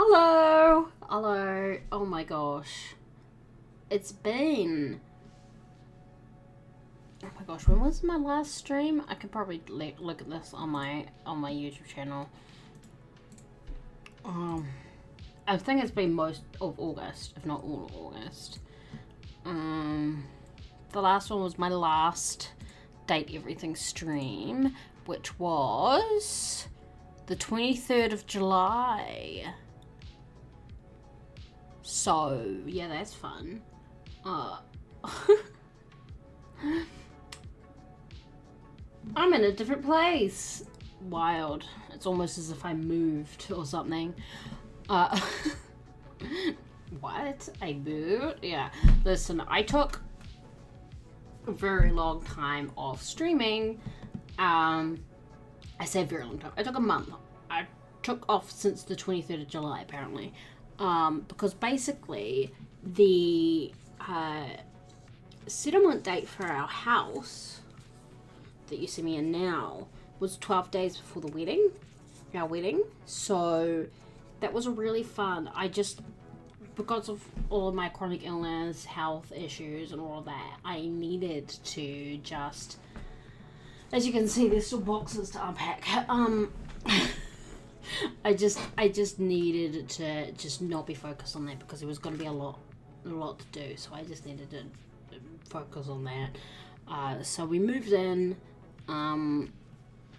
Hello! Hello. Oh my gosh. It's been... Oh my gosh, when was my last stream? I could probably look at this on my YouTube channel. I think it's been most of August, if not all of August. The last one was my last Date Everything stream, which was the 23rd of July. So, yeah, that's fun. I'm in a different place. Wild. It's almost as if I moved or something. What? I moved? Yeah. Listen, I took a very long time off streaming. I say very long time. I took a month. I took off since the 23rd of July, apparently. Because basically, the settlement date for our house that you see me in now was 12 days before the wedding, our wedding. So that was really fun. Because of all of my chronic illness, health issues, and all of that, I needed to just, as you can see, there's still boxes to unpack. I just needed to just not be focused on that because it was going to be a lot to do. So I just needed to focus on that. So we moved in.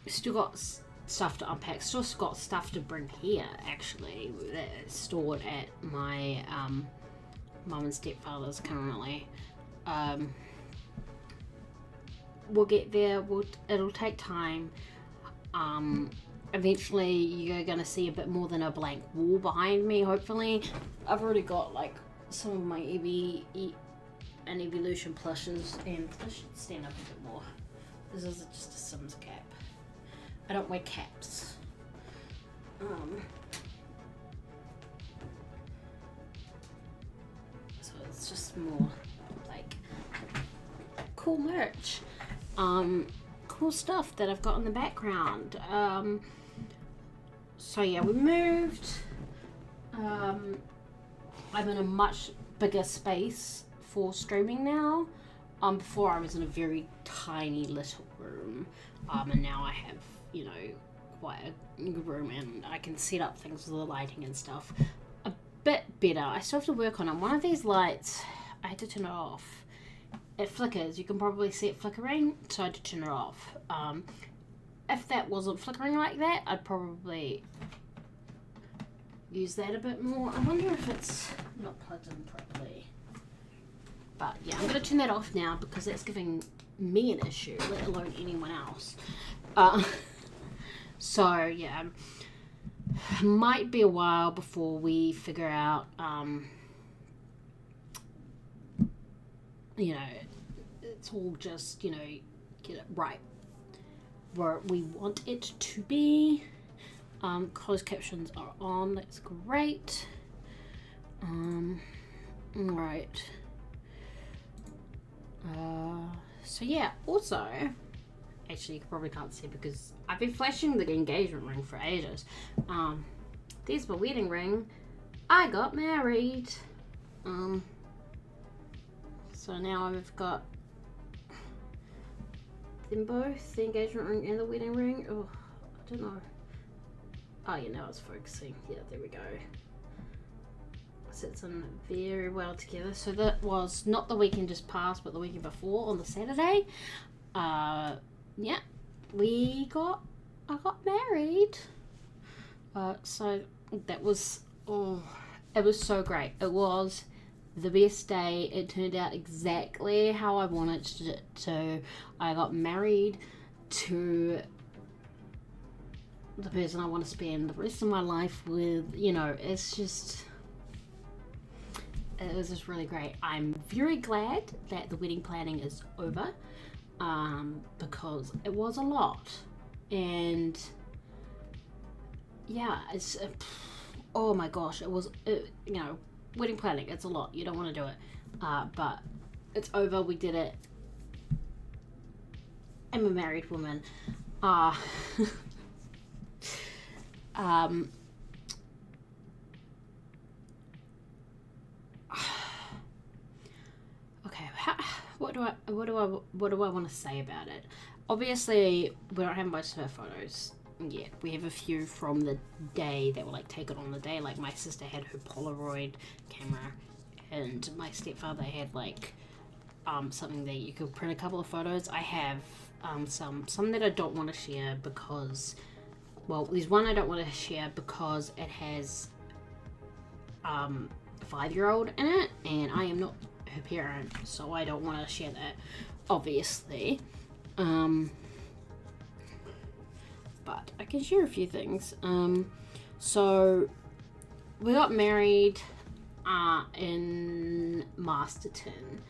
Still got stuff to unpack. Still got stuff to bring here. Actually, that's stored at my mum and stepfather's currently. We'll get there. It'll take time. Eventually you're gonna see a bit more than a blank wall behind me, hopefully. I've already got like some of my Evolution plushes, and I should stand up a bit more. This is just a Sims cap. I don't wear caps. So it's just more like cool merch. Cool stuff that I've got in the background. So yeah, we moved. I'm in a much bigger space for streaming now. Before I was in a very tiny little room. And now I have, quite a room, and I can set up things with the lighting and stuff a bit better. I still have to work on it. One of these lights, I had to turn it off. It flickers. You can probably see it flickering, so I had to turn it off. If that wasn't flickering like that, I'd probably use that a bit more. I wonder if it's not plugged in properly. But yeah, I'm going to turn that off now because that's giving me an issue, let alone anyone else. So yeah, might be a while before we figure out, it's all just, get it right where we want it to be. Closed captions are on, that's great. Right. So yeah, also, actually you probably can't see because I've been flashing the engagement ring for ages. There's my wedding ring. I got married. So now I've got them both, the engagement ring and the wedding ring. Oh, I don't know. Oh yeah, now it's focusing. Yeah, there we go. Sits in very well together. So that was not the weekend just passed, but the weekend before on the Saturday. Yeah, I got married. So that was, it was so great. It was the best day. It turned out exactly how I wanted it to. I got married to the person I want to spend the rest of my life with. It's just, it was just really great. I'm very glad that the wedding planning is over, because it was a lot. And yeah, it's, oh my gosh, it was, wedding planning, it's a lot. You don't want to do it. But it's over. We did it. I'm a married woman. what do I want to say about it? Obviously, we don't have most of our photos yet. We have a few from the day that were like taken on the day. Like my sister had her Polaroid camera, and my stepfather had like something that you could print a couple of photos. I have some that I don't want to share because, well, there's one I don't want to share because it has a 5-year-old in it, and I am not her parent, so I don't want to share that, obviously. But I can share a few things. So we got married in Masterton,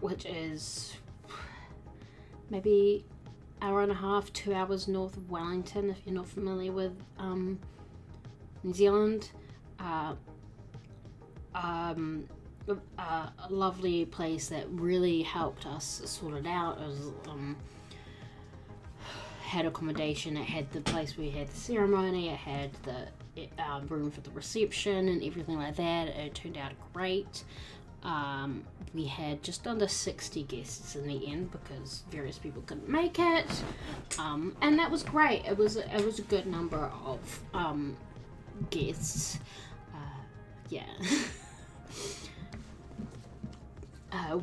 which is maybe hour and a half, 2 hours north of Wellington, if you're not familiar with New Zealand. A lovely place that really helped us sort it out. It was had accommodation. It had the place where we had the ceremony. It had the room for the reception and everything like that. It turned out great. We had just under 60 guests in the end because various people couldn't make it, and that was great. It was a good number of guests. Yeah.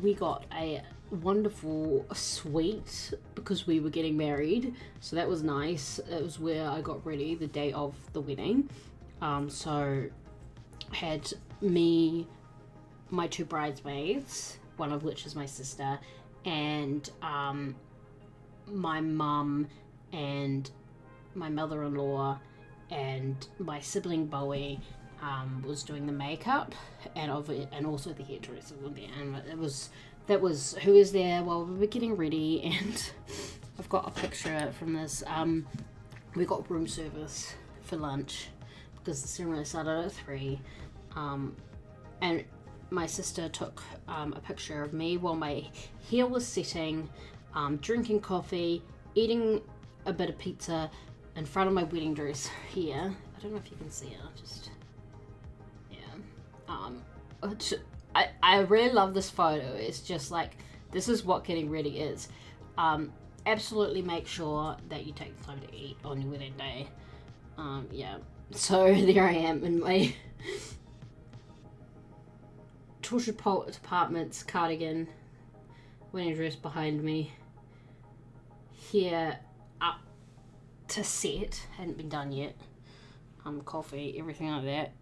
We got a wonderful suite because we were getting married, so that was nice. It was where I got ready the day of the wedding. So had me, my 2 bridesmaids, one of which is my sister, and my mum and my mother-in-law and my sibling Bowie was doing the makeup and also the hairdresser were there, and that was who was there while we were getting ready. And I've got a picture from this. We got room service for lunch because the ceremony started at 3, and my sister took a picture of me while my hair was setting, drinking coffee, eating a bit of pizza in front of my wedding dress here. I don't know if you can see it. I really love this photo. It's just like, this is what getting ready is. Absolutely make sure that you take the time to eat on your wedding day. Yeah. So there I am in my Torture Apartments cardigan, wedding dress behind me. Here up to set, hadn't been done yet. Coffee, everything like that.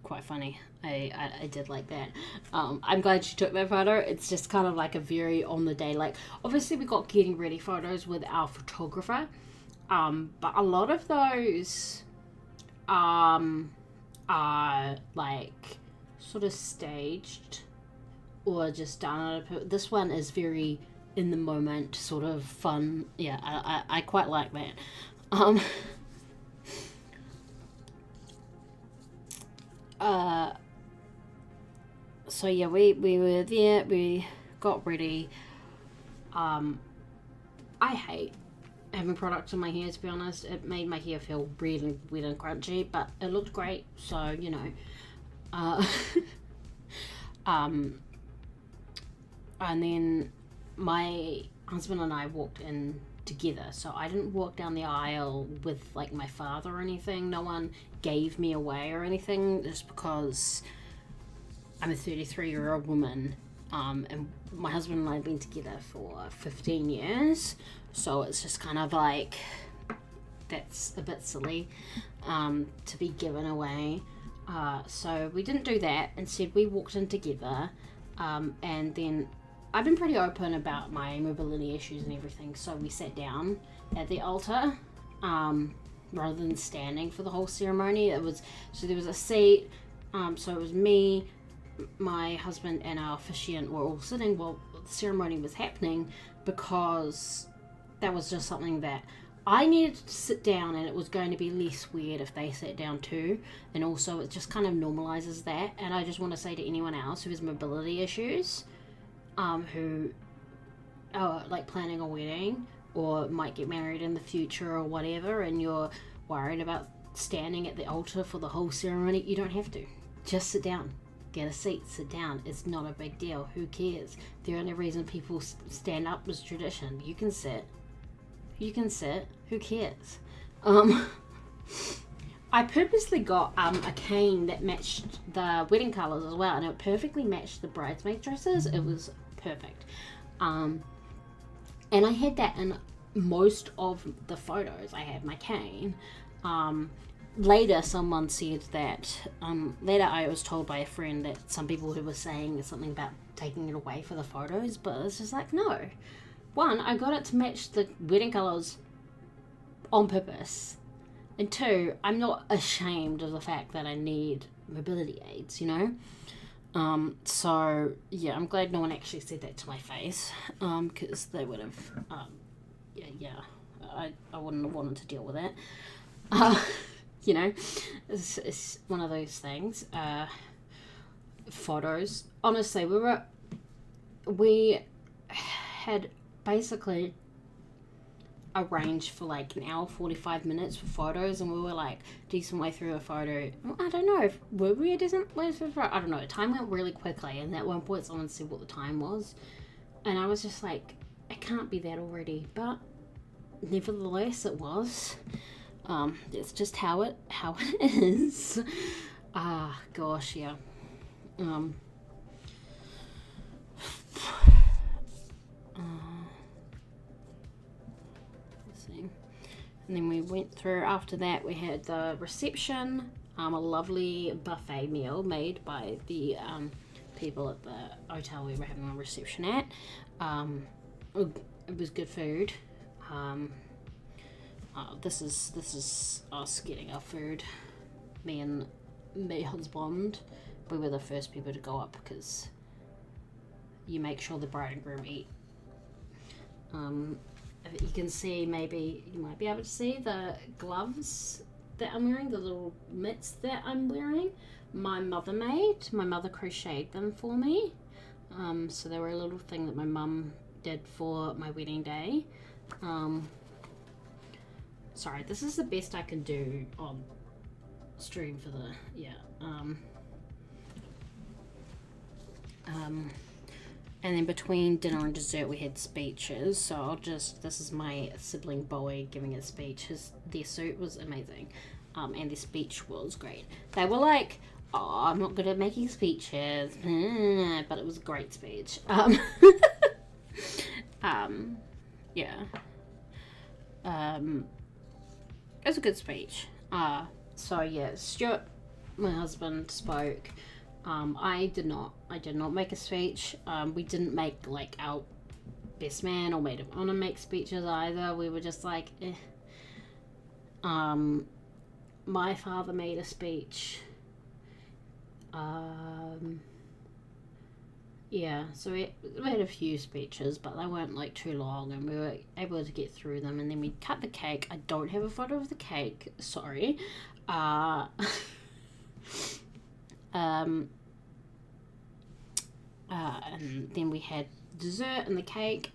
Quite funny. I did like that. I'm glad she took that photo. It's just kind of like a very on the day, like obviously we got getting ready photos with our photographer, but a lot of those are like sort of staged or just done. This one is very in the moment, sort of fun. Yeah, I quite like that. So yeah, we were there, we got ready. I hate having products in my hair, to be honest. It made my hair feel really wet and crunchy, but it looked great, so you know. And then my husband and I walked in together, so I didn't walk down the aisle with like my father or anything. No one gave me away or anything, just because I'm a 33-year-old woman, and my husband and I have been together for 15 years, so it's just kind of like, that's a bit silly to be given away. So we didn't do that. Instead, we walked in together, and then I've been pretty open about my mobility issues and everything, so we sat down at the altar rather than standing for the whole ceremony. There was a seat, so it was me, my husband, and our officiant were all sitting while the ceremony was happening, because that was just something that I needed to sit down, and it was going to be less weird if they sat down too. And also it just kind of normalizes that. And I just want to say to anyone else who has mobility issues, who are like planning a wedding or might get married in the future or whatever, and you're worried about standing at the altar for the whole ceremony, you don't have to. Just sit down. get a seat, sit down. It's not a big deal. Who cares? The only reason people stand up is tradition. You can sit. Who cares? I purposely got a cane that matched the wedding colours as well, and it perfectly matched the bridesmaid dresses. It was perfect. And I had that in most of the photos. I had my cane. Later, someone said that, later I was told by a friend that some people who were saying something about taking it away for the photos, but it's just like, no. One, I got it to match the wedding colours on purpose. And two, I'm not ashamed of the fact that I need mobility aids, you know? So, yeah, I'm glad no one actually said that to my face, because they would have, I wouldn't have wanted to deal with it. You know, it's one of those things. Photos. Honestly, we had basically arranged for like an hour 45 minutes for photos, and we were like decent way through a photo. I don't know if were we a decent way through a photo? I don't know. Time went really quickly, and at one point someone said what the time was, and I was just like, it can't be that already, but nevertheless it was. It's just how it is. Gosh, yeah. Let's see. And then we went through, after that we had the reception, a lovely buffet meal made by the people at the hotel we were having a reception at. It was good food. This is us getting our food. Me and my husband, we were the first people to go up because you make sure the bride and groom eat. You can see, maybe you might be able to see the gloves that I'm wearing, the little mitts that I'm wearing. My mother made. My mother crocheted them for me. So they were a little thing that my mum did for my wedding day. Sorry, this is the best I can do on stream for the, and then between dinner and dessert we had speeches, so this is my sibling Bowie giving a speech. Their suit was amazing, and their speech was great. They were like, oh, I'm not good at making speeches, but it was a great speech. It was a good speech. So yeah, Stuart, my husband, spoke. I did not make a speech. We didn't make like our best man or maid of honor make speeches either. We were just like, eh. My father made a speech. Yeah, so we had a few speeches, but they weren't like too long, and we were able to get through them. And then we cut the cake. I don't have a photo of the cake, sorry. And then we had dessert and the cake.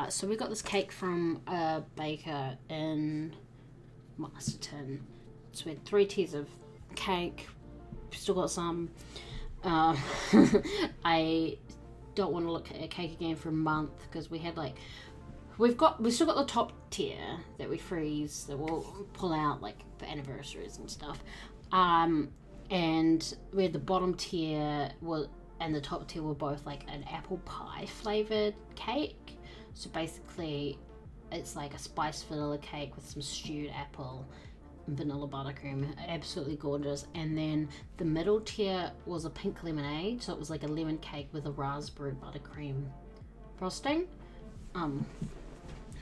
So we got this cake from a baker in Masterton. So we had 3 tiers of cake. Still got some. I don't want to look at a cake again for a month, because we had like we've still got the top tier that we freeze, that we'll pull out like for anniversaries and stuff, and we had the bottom tier and the top tier were both like an apple pie flavored cake. So basically it's like a spiced vanilla cake with some stewed apple, vanilla buttercream, absolutely gorgeous. And then the middle tier was a pink lemonade, so it was like a lemon cake with a raspberry buttercream frosting.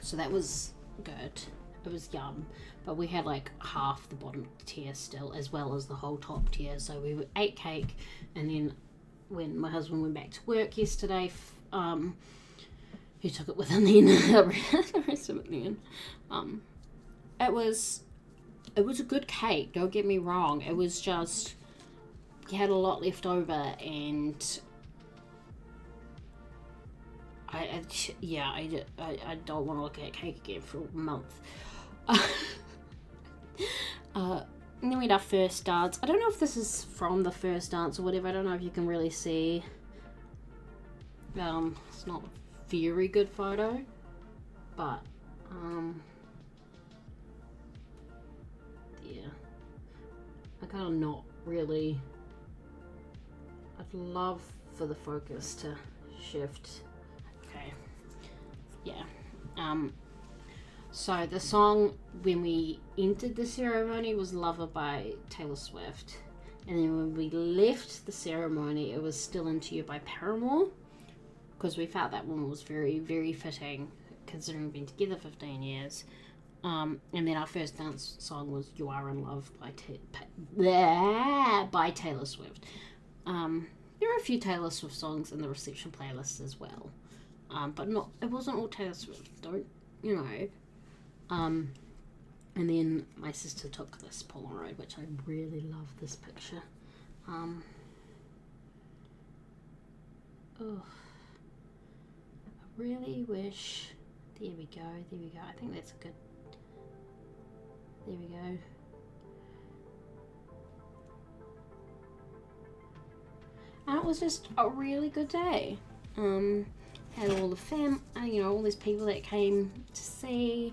So that was good. It was yum. But we had like half the bottom tier still, as well as the whole top tier. So we ate cake, and then when my husband went back to work yesterday, he took it with him then. The rest of it then. It was a good cake, don't get me wrong. It was just, he had a lot left over, and I don't want to look at cake again for a month. And then we had our first dance. I don't know if this is from the first dance or whatever. I don't know if you can really see. It's not a very good photo, but yeah, I kind of not really. I'd love for the focus to shift. Okay, yeah. So the song when we entered the ceremony was Lover by Taylor Swift. And then when we left the ceremony, it was Still Into You by Paramore. Because we felt that one was very, very fitting, considering we've been together 15 years. And then our first dance song was You Are In Love by Taylor Swift. There are a few Taylor Swift songs in the reception playlist as well. But it wasn't all Taylor Swift, and then my sister took this Polaroid, which I really love this picture. I really wish. There we go. I think that's a good. There we go. And it was just a really good day. Had all the all these people that came to see.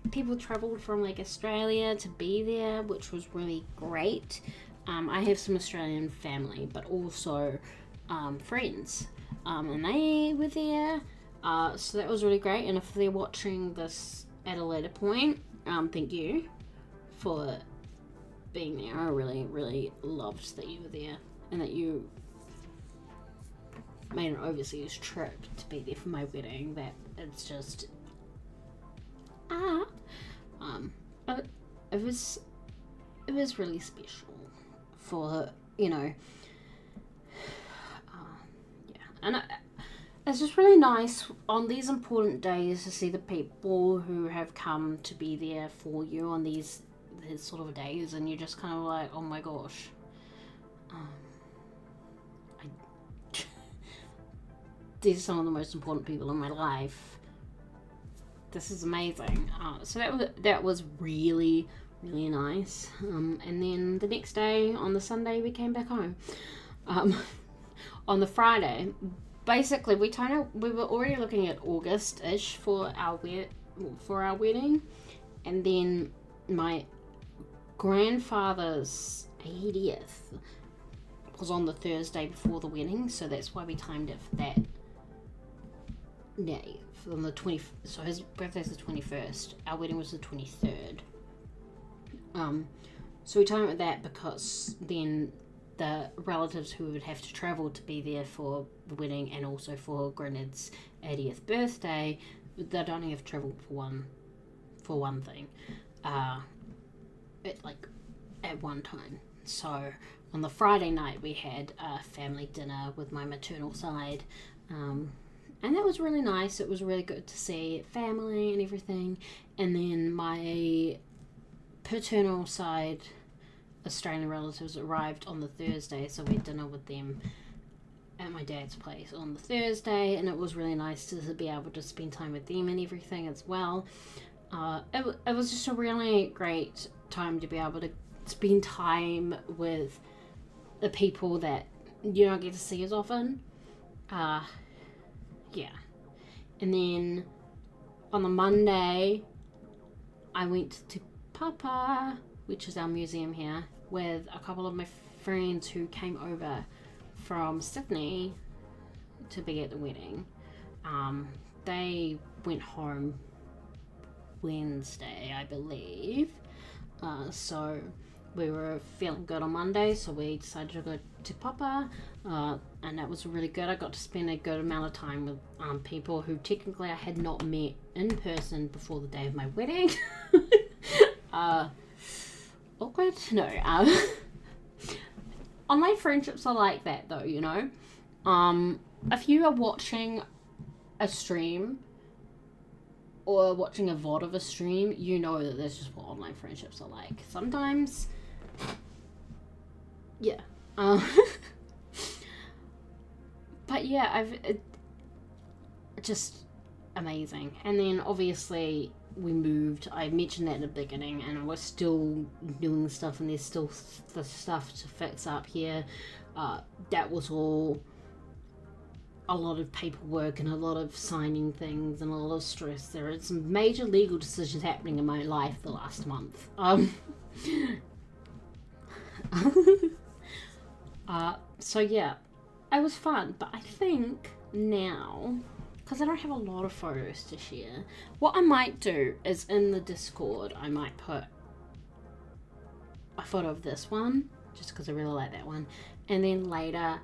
People travelled from Australia to be there, which was really great. I have some Australian family, but also friends, and they were there. So that was really great. And if they're watching this at a later point, thank you for being there. I really, really loved that you were there and that you made an overseas trip to be there for my wedding. That it's just it was really special for and it's just really nice on these important days to see the people who have come to be there for you on these sort of days, and you're just kind of like, oh my gosh, these are some of the most important people in my life. This is amazing. So that was really, really nice. And then the next day, on the Sunday, we came back home. On the Friday, basically, we were already looking at August-ish for our wedding, and then my grandfather's 80th was on the Thursday before the wedding, so that's why we timed it for that day. On the 20th, so his birthday's the 21st. Our wedding was the 23rd. So we timed it that because then the relatives who would have to travel to be there for the wedding and also for Grenad's 80th birthday, they'd only have to travel for one thing, at one time. So on the Friday night we had a family dinner with my maternal side, and that was really nice. It was really good to see family and everything. And then my paternal side Australian relatives arrived on the Thursday, so we had dinner with them at my dad's place on the Thursday, and it was really nice to be able to spend time with them and everything as well. It was just a really great time to be able to spend time with the people that you don't get to see as often. Yeah. And then on the Monday, I went to Papa, which is our museum here, with a couple of my friends who came over from Sydney to be at the wedding. They went home Wednesday, I believe. So we were feeling good on Monday, so we decided to go to Papa, and that was really good. I got to spend a good amount of time with people who technically I had not met in person before the day of my wedding. Awkward? No. Online friendships are like that though, you know. If you are watching a stream or watching a VOD of a stream, you know that that's just what online friendships are like. Sometimes, yeah. But yeah, amazing. And then obviously we moved. I mentioned that in the beginning, and we're still doing stuff, and there's still the stuff to fix up here. That was all a lot of paperwork and a lot of signing things and a lot of stress. There are some major legal decisions happening in my life the last month. So yeah, it was fun. But I think now, because I don't have a lot of photos to share, what I might do is in the Discord, I might put a photo of this one, just because I really like that one. And then later,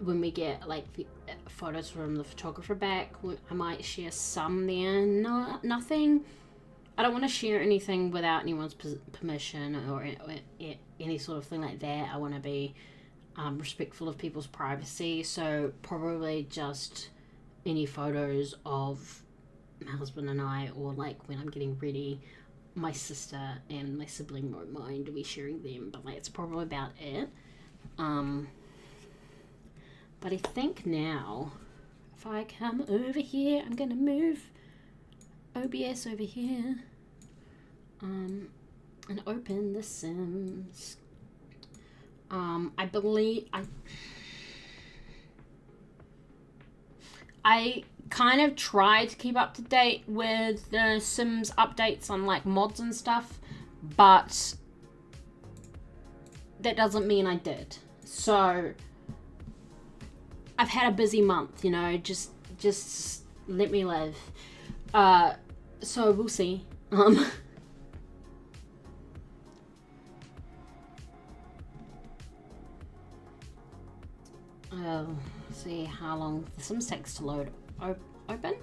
when we get like the photos from the photographer back, I might share some there. No, nothing. I don't want to share anything without anyone's permission or any sort of thing like that. I want to be respectful of people's privacy. So probably just any photos of my husband and I, or like when I'm getting ready, my sister and my sibling won't mind me sharing them. But like, it's probably about it. But I think now, if I come over here, I'm going to move OBS over here, and open The Sims. I believe I kind of try to keep up to date with the Sims updates on like mods and stuff, but that doesn't mean I did. So I've had a busy month, you know, just let me live. So we'll see. See how long The Sims takes to load. Open.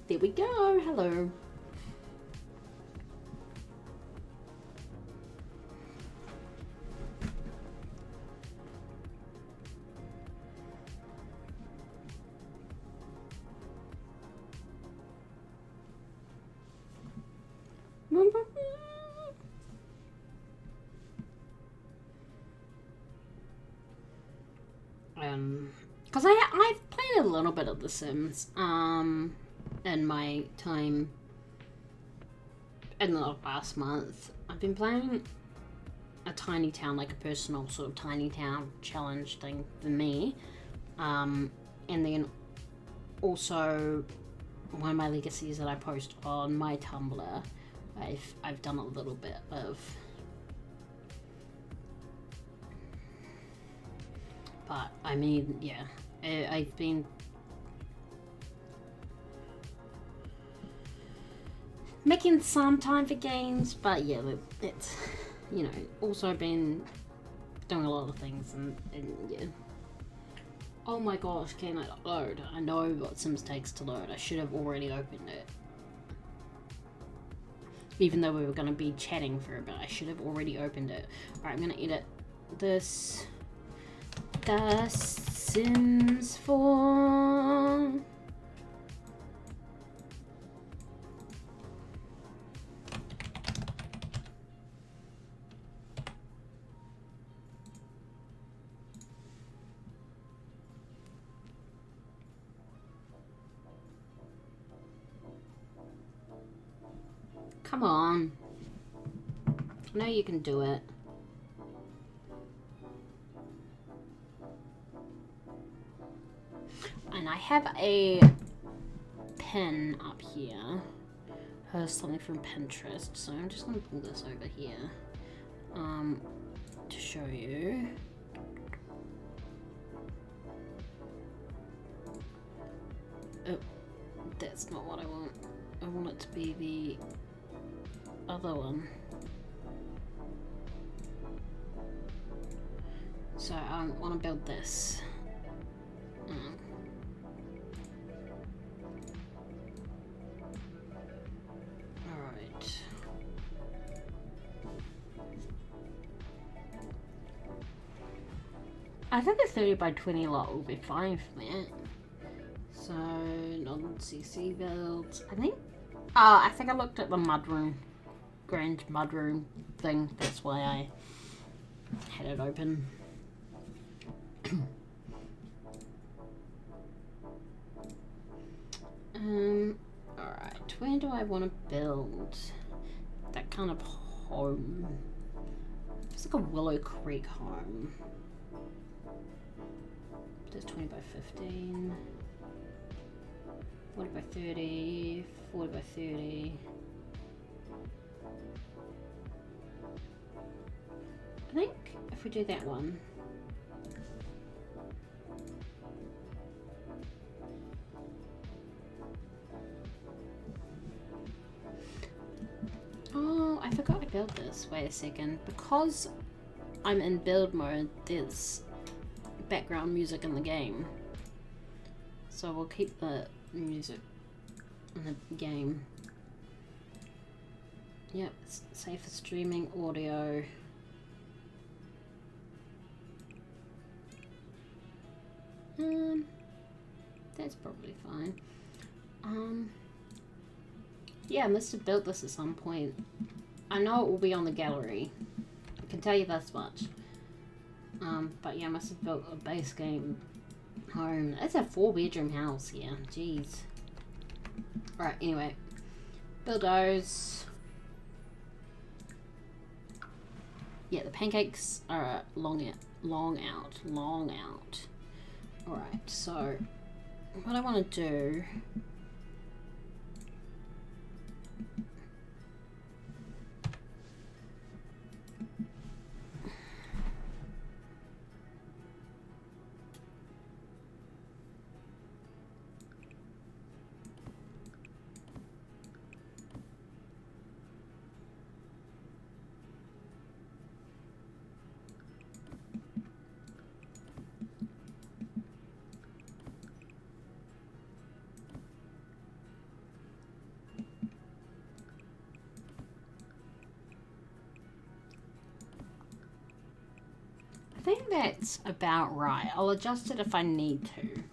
There we go. Hello. Because I've played a little bit of The Sims, in my time in the last month. I've been playing a tiny town, like a personal sort of tiny town challenge thing for me, and then also one of my legacies that I post on my Tumblr. I've done a little bit of, but I mean, yeah, I've been making some time for games, but yeah, it's, you know, also been doing a lot of things, and yeah. Oh my gosh, can it load? I know what Sims takes to load. I should have already opened it. Even though we were going to be chatting for a bit, I should have already opened it. Alright, I'm going to edit this. The Sims 4. Come on. I know you can do it. And I have a pen up here. Something from Pinterest. So I'm just going to pull this over here to show you. Oh, that's not what I want. I want it to be the other one. So I want to build this. Alright. I think a 30 by 20 lot will be fine for that. So So, non-CC builds. I think I looked at the mudroom, Grange mudroom thing. That's why I had it open. Alright, where do I want to build that kind of home? It's like a Willow Creek home. There's 20 by 15, 40 by 30, 40 by 30. I think if we do that one, oh, I forgot to build this. Wait a second. Because I'm in build mode, there's background music in the game. So we'll keep the music in the game. Yep, it's safe for streaming audio. That's probably fine. Yeah, I must have built this at some point. I know it will be on the gallery. I can tell you this much. But yeah, I must have built a base game home. It's a 4-bedroom house here. Jeez. Alright, anyway. Buildos. Yeah, the pancakes are long out. Alright, so what I want to do... I think that's about right. I'll adjust it if I need to.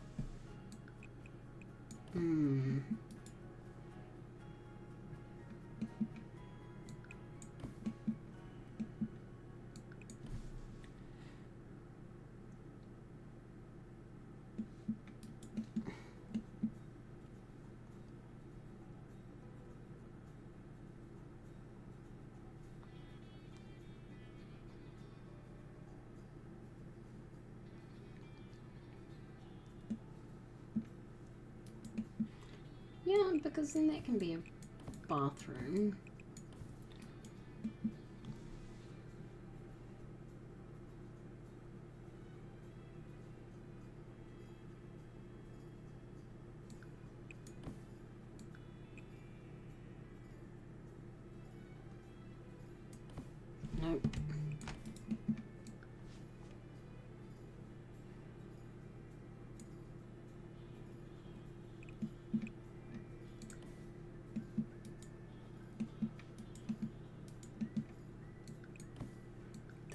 Yeah, because then that can be a bathroom. Nope.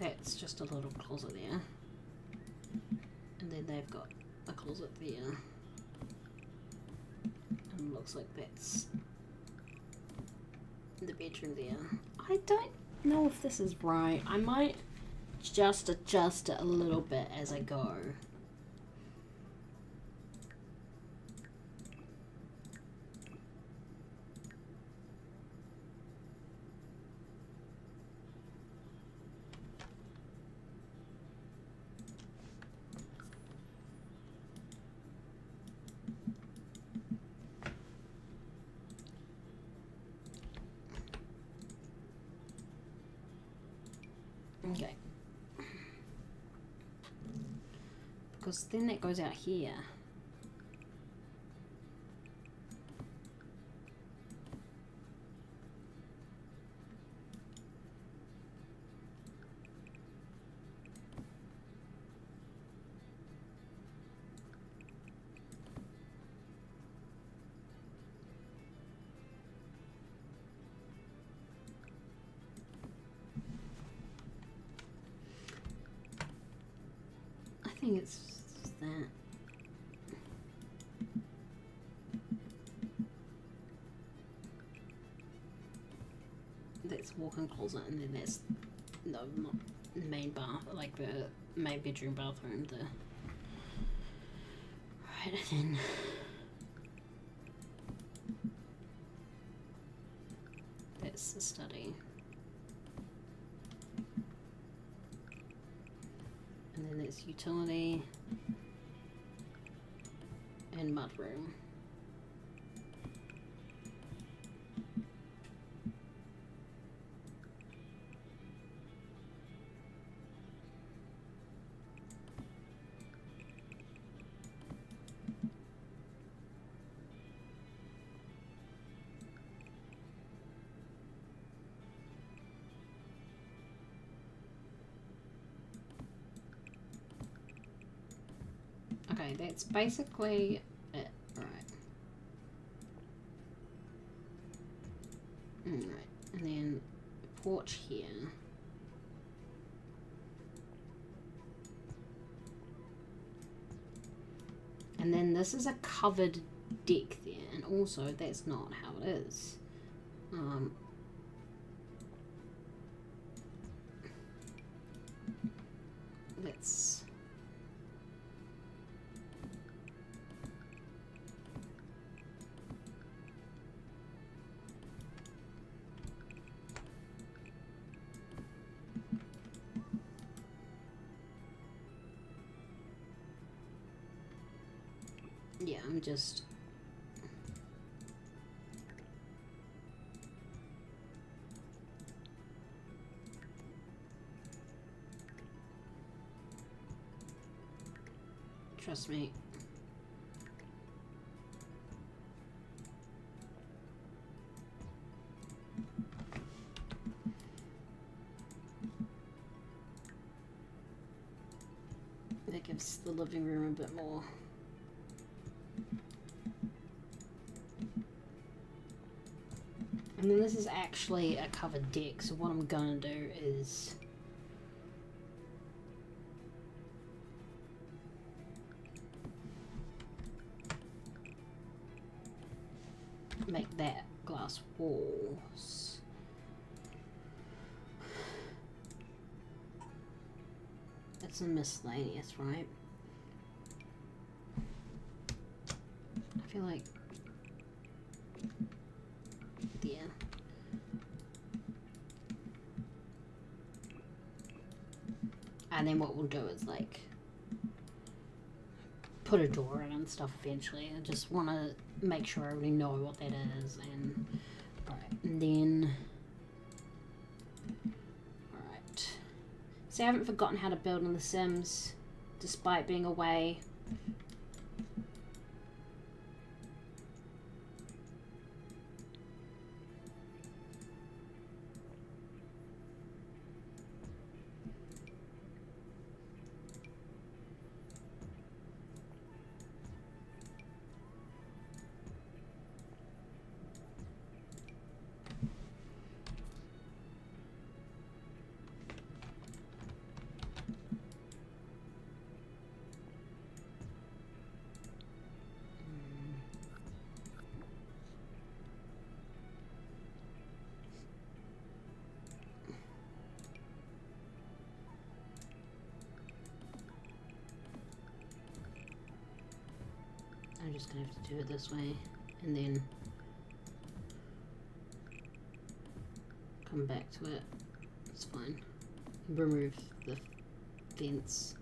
That's just a little closet there. And then they've got a closet there. And it looks like that's the bedroom there. I don't know if this is right. I might just adjust it a little bit as I go. Okay. Because then that goes out here. I think it's that. the walk-in closet, and then that's no, not the main bath, like the main bedroom bathroom. The right, and then that's the study, and then that's utility and mudroom. Okay, that's basically it. Alright, and then porch here. And then this is a covered deck there, and also that's not how it is. Let's yeah, I'm just trust me. That gives the living room a bit more. And then this is actually a covered deck, so what I'm gonna do is make that glass walls. It's a miscellaneous, right? I feel like yeah. And then what we'll do is like put a door in and stuff eventually. I just want to make sure I really know what that is. And alright, and then alright, so I haven't forgotten how to build on The Sims despite being away. I'm just gonna have to do it this way and then come back to it. It's fine. Remove the fence.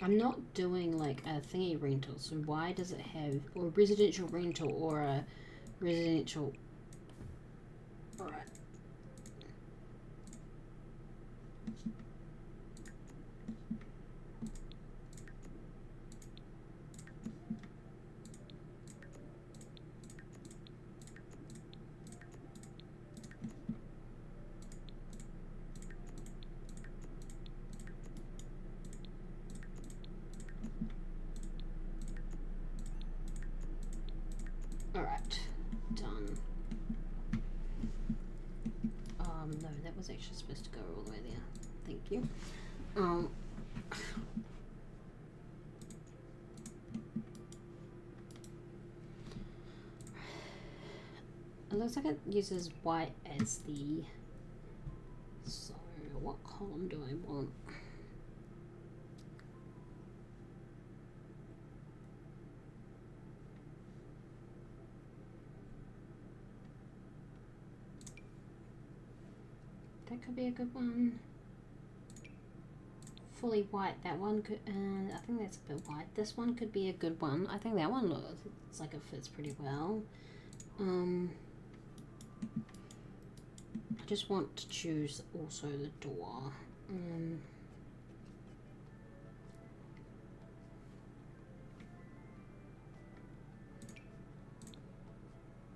I'm not doing like a thingy rental, so why does it have or residential rental or a residential? Alright. Alright, done. was actually supposed to go all the way there. Thank you. It looks like it uses white as the... So, what column do I want? That could be a good one. Fully white, that one could, I think that's a bit white. This one could be a good one. I think that one looks like it fits pretty well. I just want to choose also the door.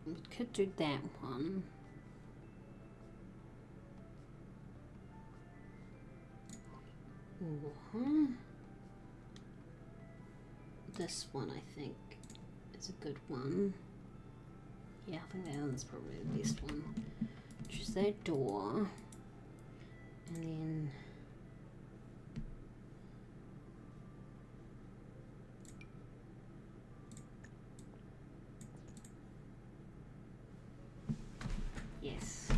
We could do that one. This one I think is a good one. Yeah, I think that one's probably the best one. Choose that door, and then yes.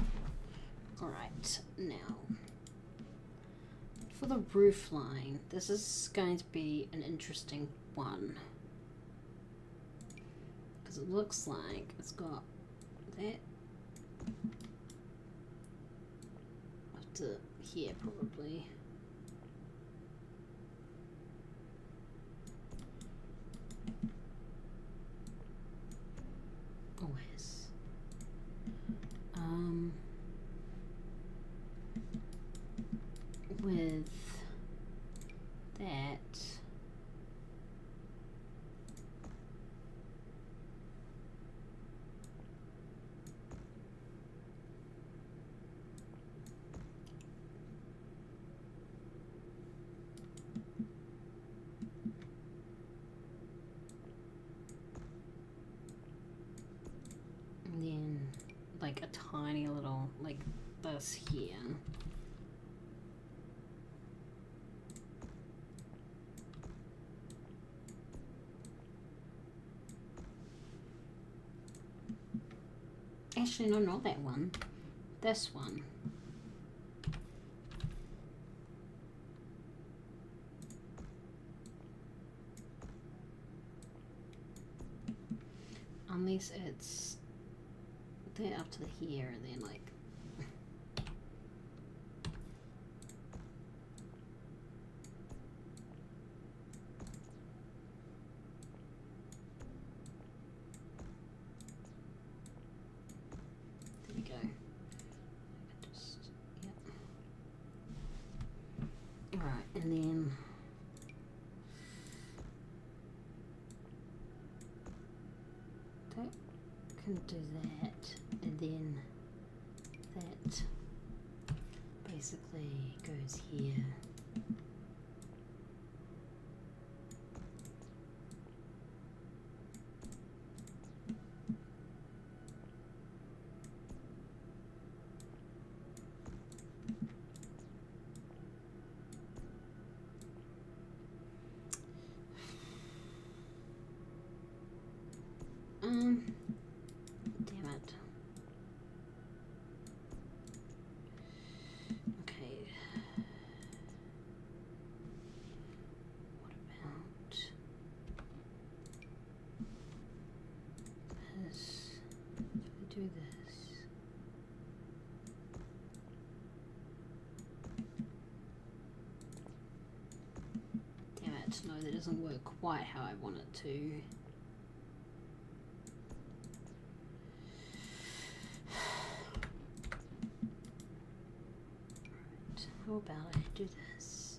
All right, now for the roof line, this is going to be an interesting one because it looks like it's got that up to here probably. Oh yes. With that, and then like a tiny little like this here. Actually, no, not that one. This one. Unless it's there up to the here and then like and then that can do that, and then that basically goes here. Damn it. Okay. What about this? If we do this. Damn it. No, that doesn't work quite how I want it to. How about I do this?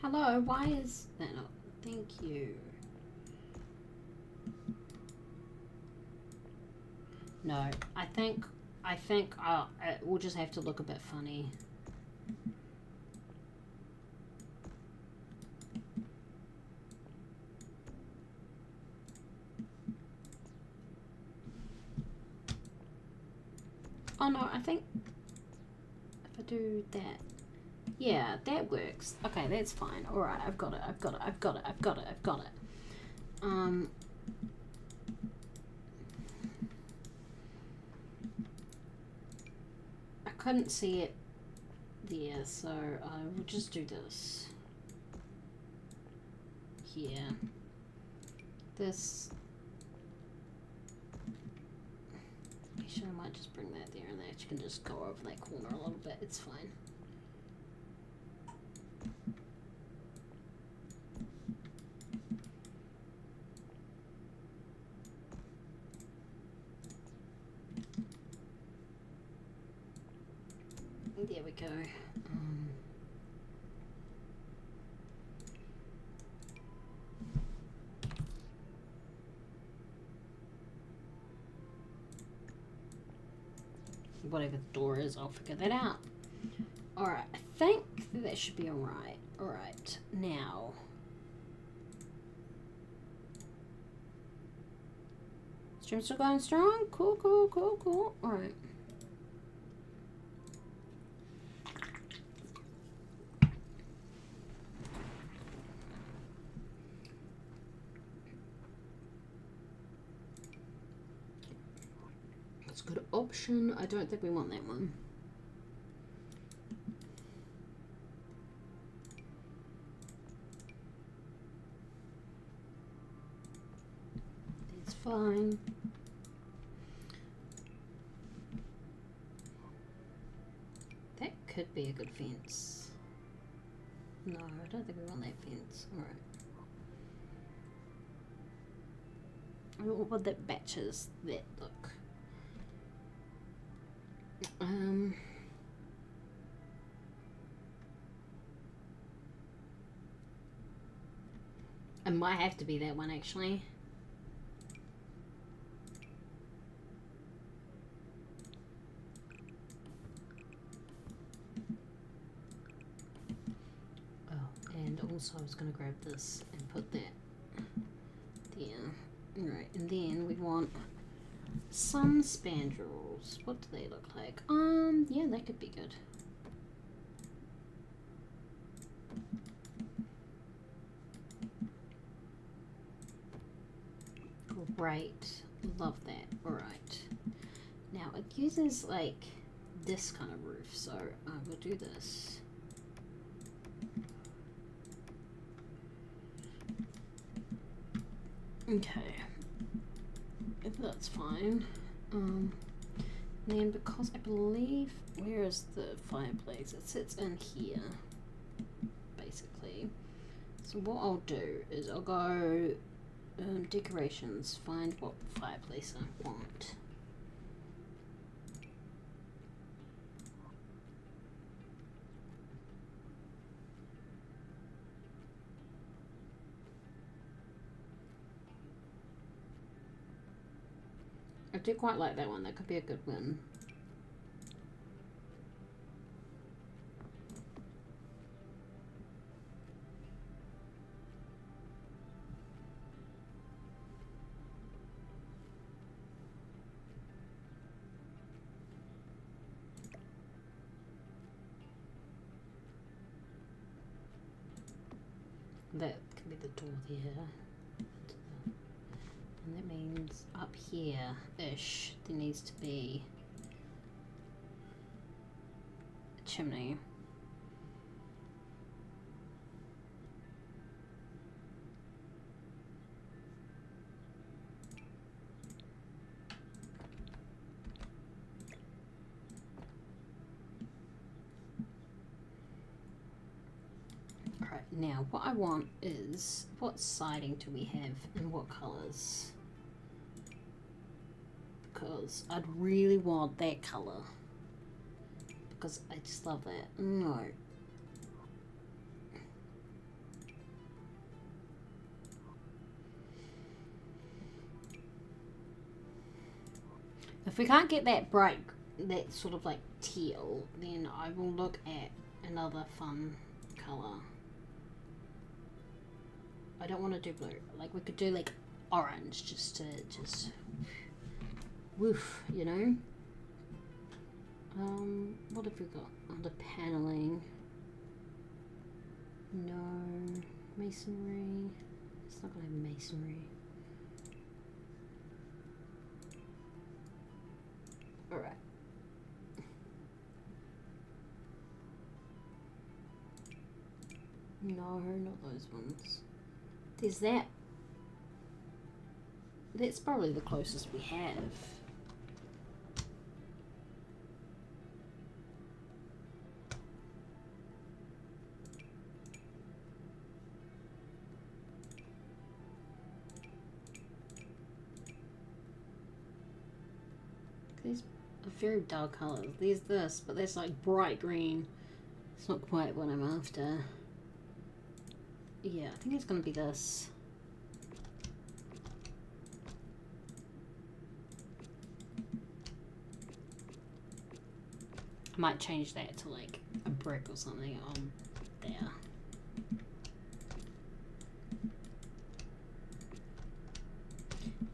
Hello, why is that not? Thank you. No, I think I think it will just have to look a bit funny. Oh no, I think if I do that, yeah, that works. Okay, that's fine. All right, I've got it. I couldn't see it there, so I will just do this here. This. Actually, I might just bring that there, and that you can just go over that corner a little bit. It's fine. There we go. Whatever the door is, I'll figure that out. Alright, I think that should be alright. Alright, now. Stream's still going strong? Cool, cool, cool, cool. Alright. That's a good option. I don't think we want that one. It's fine. That could be a good fence. No, I don't think we want that fence. Alright. What would that matches that look? It might have to be that one actually. Oh, and also I was going to grab this and put that there. Right, and then we want some spandrels. What do they look like? Yeah, that could be good. Great. Love that. Alright. Now, it uses, like, this kind of roof, so I will do this. Okay. That's fine. Then because I believe, where is the fireplace? It sits in here, basically. So what I'll do is I'll go decorations, find what fireplace I want. I do quite like that one. That could be a good one. That can be the door there. And that means up here-ish, there needs to be a chimney. Alright, now what I want is, what siding do we have and what colours? Because I'd really want that colour. Because I just love that. No. If we can't get that bright that sort of like teal, then I will look at another fun colour. I don't want to do blue. Like we could do like orange just to woof, you know. What have we got under paneling? No masonry. It's not gonna have masonry. All right. No, not those ones. There's that. That's probably the closest we have. These are very dark colours. There's this, but that's like bright green. It's not quite what I'm after. Yeah, I think it's going to be this. I might change that to like a brick or something on there.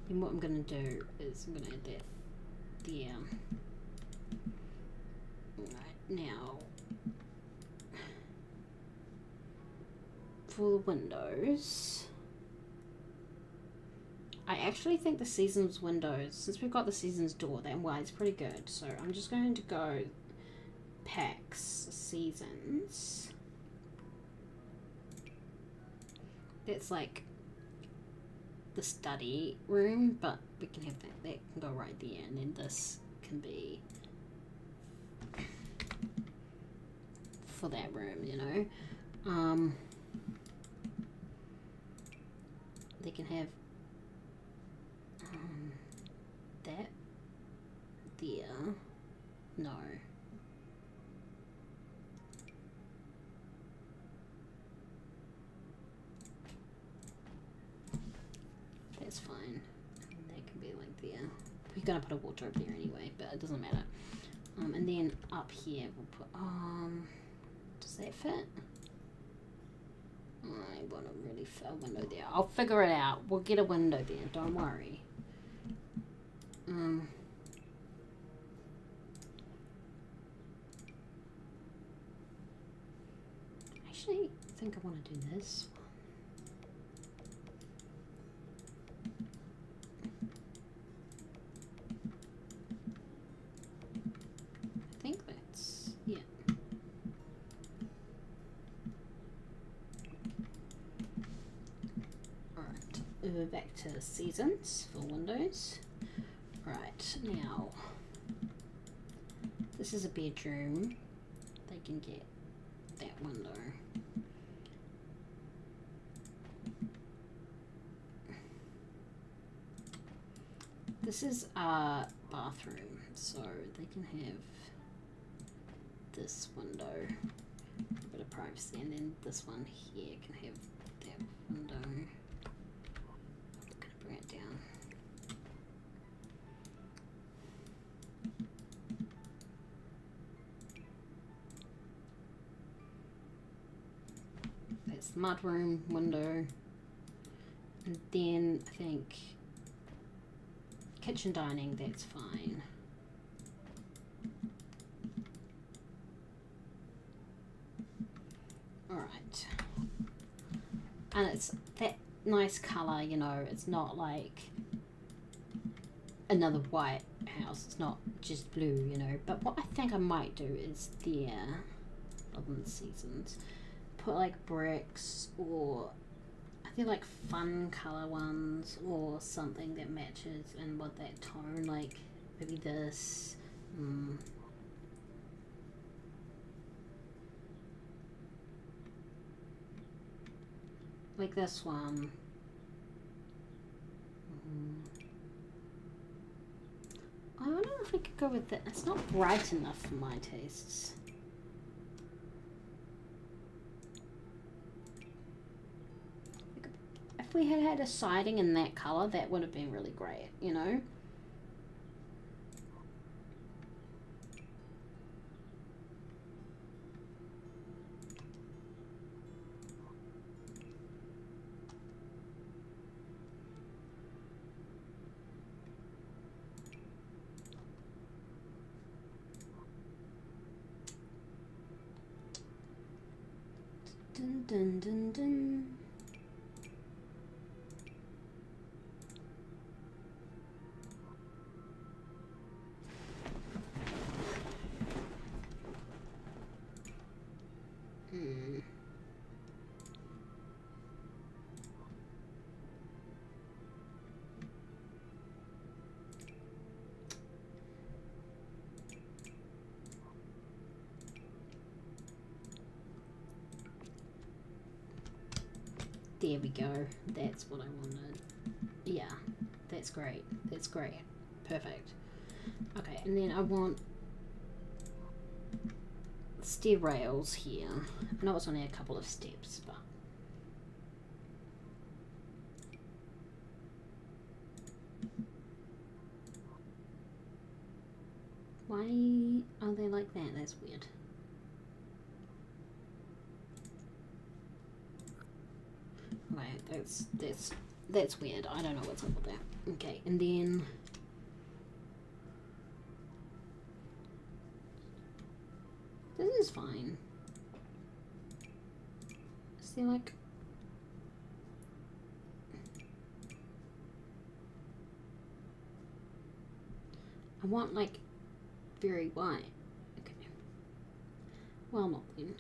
And what I'm going to do is I'm going to add that there. Right, now for the windows, I actually think the Seasons windows, since we've got the Seasons door, that wide's pretty good. So I'm just going to go Pax Seasons. That's like the study room, but we can have that can go right there, and then this can be for that room, you know. They can have that there. No. That's fine. That can be like there. We're gonna put a wardrobe there anyway, but it doesn't matter. And then up here we'll put does that fit? I want to really fit a window there. I'll figure it out. We'll get a window there, don't worry. Actually, I think I want to do this one. I think that's, yeah. Alright, over back to Seasons for windows. Right, now, this is a bedroom. They can get that window. This is a bathroom, so they can have this window, a bit of privacy, and then this one here can have that window. I'm gonna bring it down. That's the mudroom window, and then I think kitchen dining, that's fine. Alright. And it's that nice colour, you know, it's not like another white house, it's not just blue, you know. But what I think I might do is there, other than Seasons, put like bricks, or I feel like fun colour ones, or something that matches and with that tone, like maybe this. Like this one. I don't know if I could go with that. It's not bright enough for my tastes. If we had had a siding in that colour, that would have been really great, you know? Dun dun dun dun. There we go. That's what I wanted. Yeah, that's great. That's great. Perfect. Okay, and then I want stair rails here. I know it's only a couple of steps, but why are they like that? That's weird. Okay, that's weird. I don't know what's up with that. Okay, and then this is fine. Is there like I want like very white. Okay. Well, not then.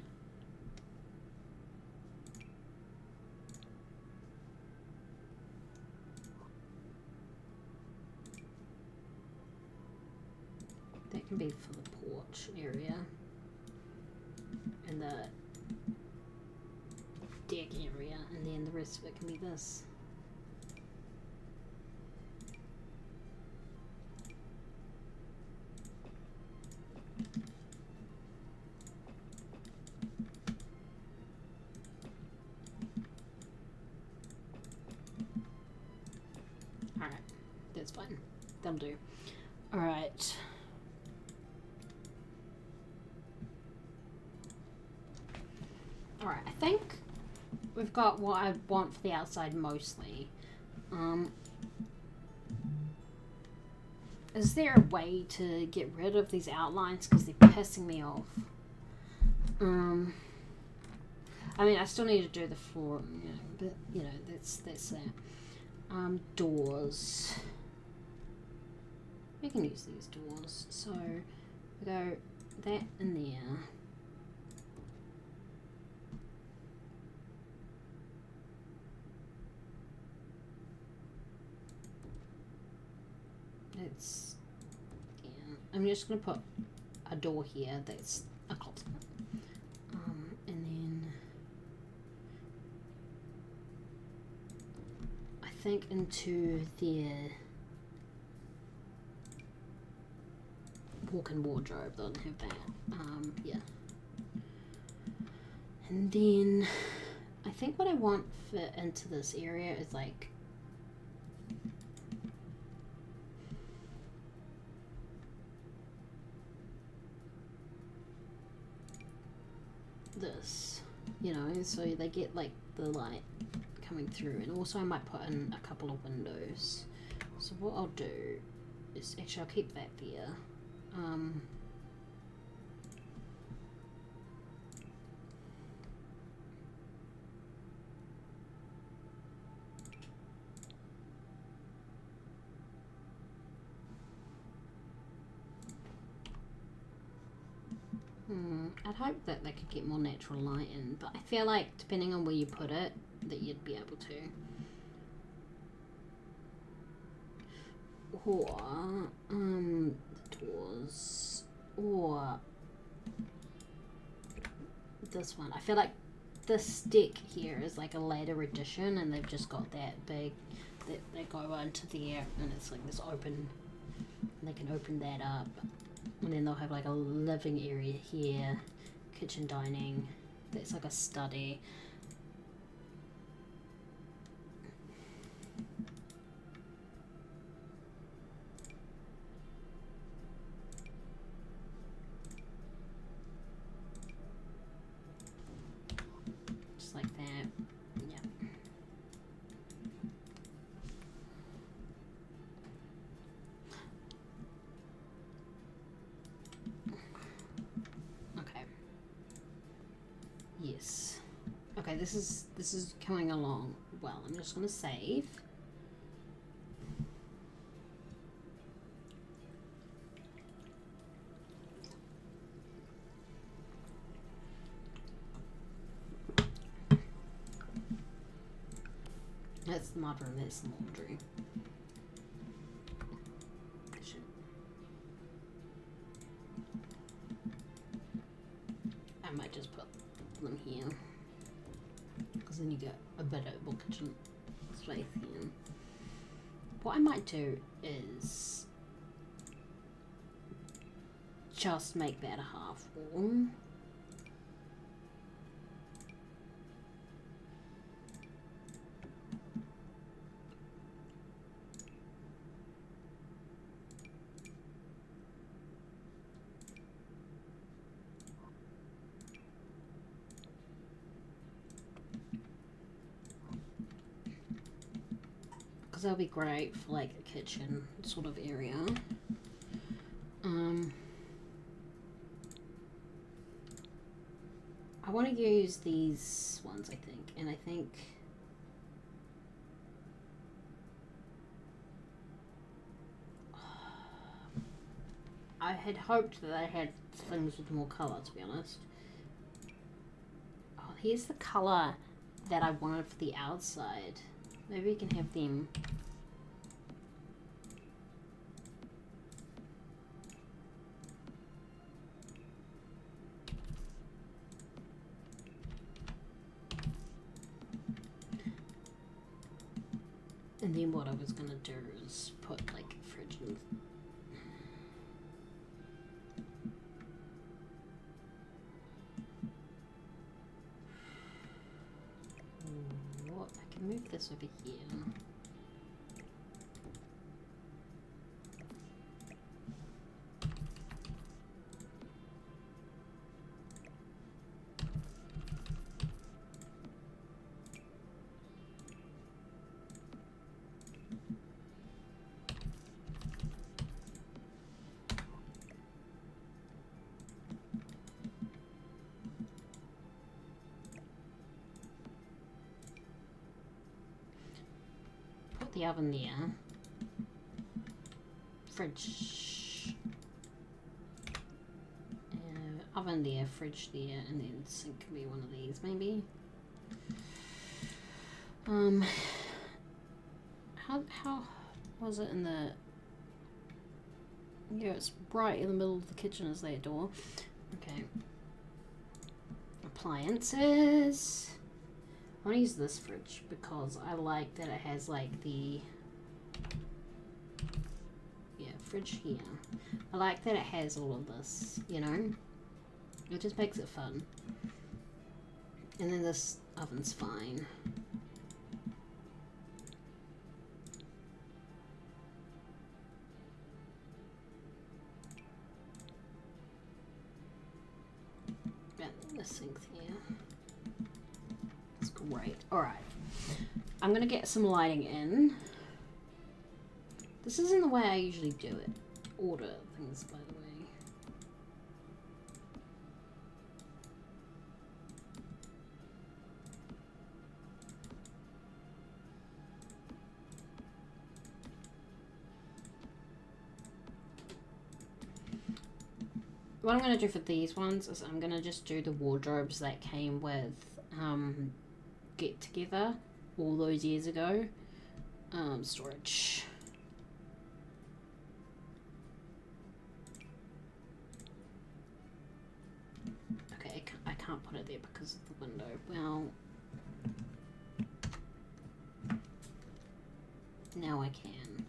That can be for the porch area and the deck area, and then the rest of it can be this. Alright, that's fine. That'll do. Alright. Alright, I think we've got what I want for the outside mostly. Is there a way to get rid of these outlines because they're pissing me off? I mean, I still need to do the floor, you know, but you know, that's that. Doors. We can use these doors. So we go that in there. It's, yeah, I'm just going to put a door here that's a closet. And then I think into the walk-in wardrobe, they'll have that. Yeah. And then I think what I want fit into this area is like this, you know, so they get like the light coming through, and also I might put in a couple of windows. So what I'll do is actually I'll keep that there. I'd hope that they could get more natural light in, but I feel like depending on where you put it, that you'd be able to. Or, the doors, or this one. I feel like this deck here is like a later addition, and they've just got that big, that they go into there, and it's like this open, and they can open that up. And then they'll have like a living area here, kitchen dining, that's like a study. Just like that, yeah. Yes. Okay, this is coming along well. I'm just gonna save. That's the mudroom, that's the laundry. I might just put them here, because then you get a bit of more kitchen space here. What I might do is just make that a half wall. Because that'll be great for like a kitchen sort of area. I want to use these ones, I think, and I think I had hoped that I had things with more colour, to be honest. Oh, here's the colour that I wanted for the outside. Maybe we can have them. And then what I was gonna do is put like a fridge in. What? I can move this over here. The oven there, fridge, oven there, fridge there, and then sink can be one of these maybe. How was it in the? Yeah, it's right in the middle of the kitchen is their door. Okay. Appliances. I want to use this fridge because I like that it has like the fridge here. I like that it has all of this, you know? It just makes it fun. And then this oven's fine. And the sink's here. That's great. Alright. I'm gonna get some lighting in. This isn't the way I usually do it. Order things, by the way. What I'm going to do for these ones is I'm going to just do the wardrobes that came with Get Together all those years ago. Storage. Okay, I can't put it there because of the window. Well, now I can.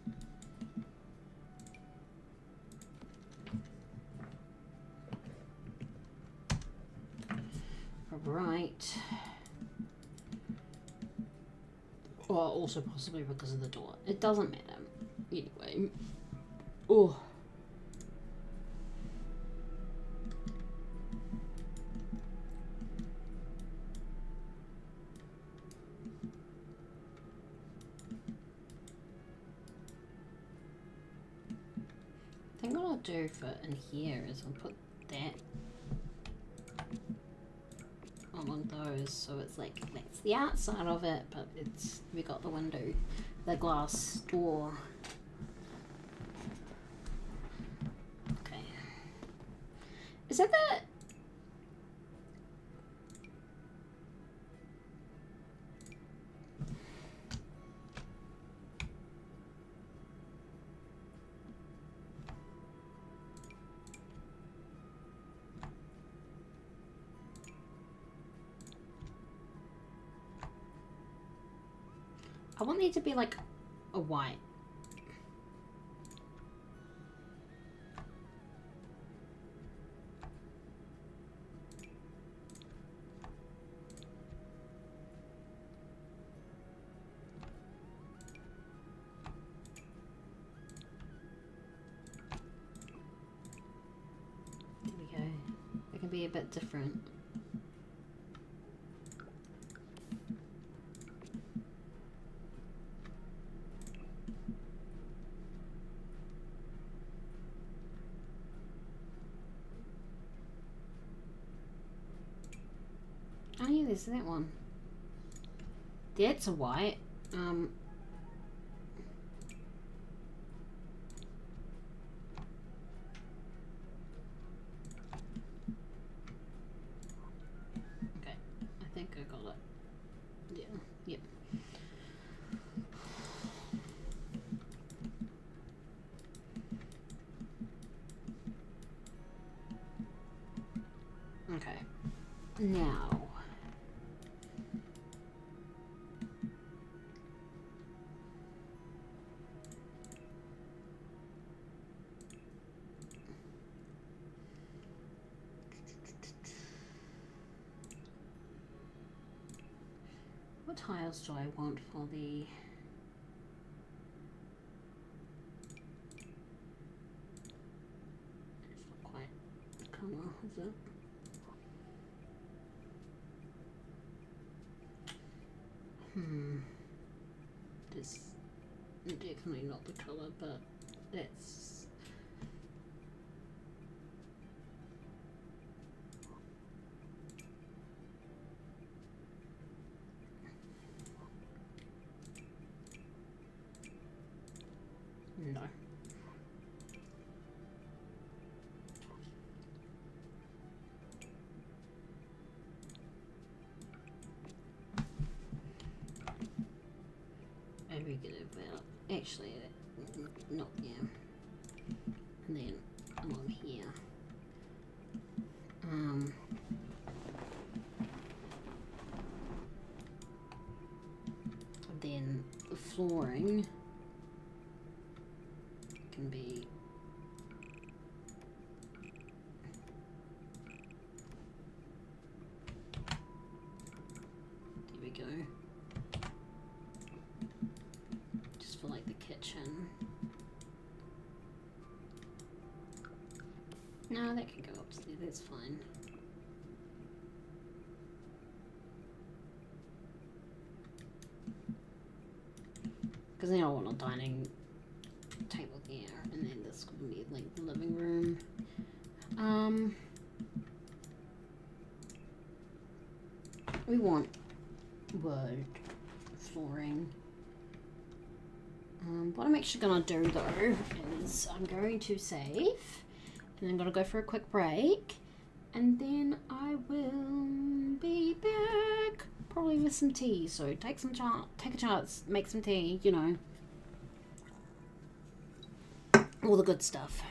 Right. Or also possibly because of the door. It doesn't matter. Anyway. Oh. I think what I'll do for in here is I'll put that along those, so it's like that's the outside of it, but it's we got the window, the glass door. Okay. Is that the? I want there to be like a white. There we go. It can be a bit different. Oh yeah, there's that one. That's a white. Okay, I think I got it. Yeah, yep. Okay, now. What tiles do I want for the... It's not quite colour, is it? It's definitely not the colour, but that's... No. Maybe get it about... Actually, not yeah. And then along here. Then the flooring can be there we go. Just for like the kitchen. No, that can go upstairs, that's fine. Because then I want a dining table there, and then this will be like the living room. We want wood flooring. What I'm actually gonna do though is I'm going to save, and I'm gonna go for a quick break, and then I will be back probably with some tea. So take a chance, make some tea, you know, all the good stuff.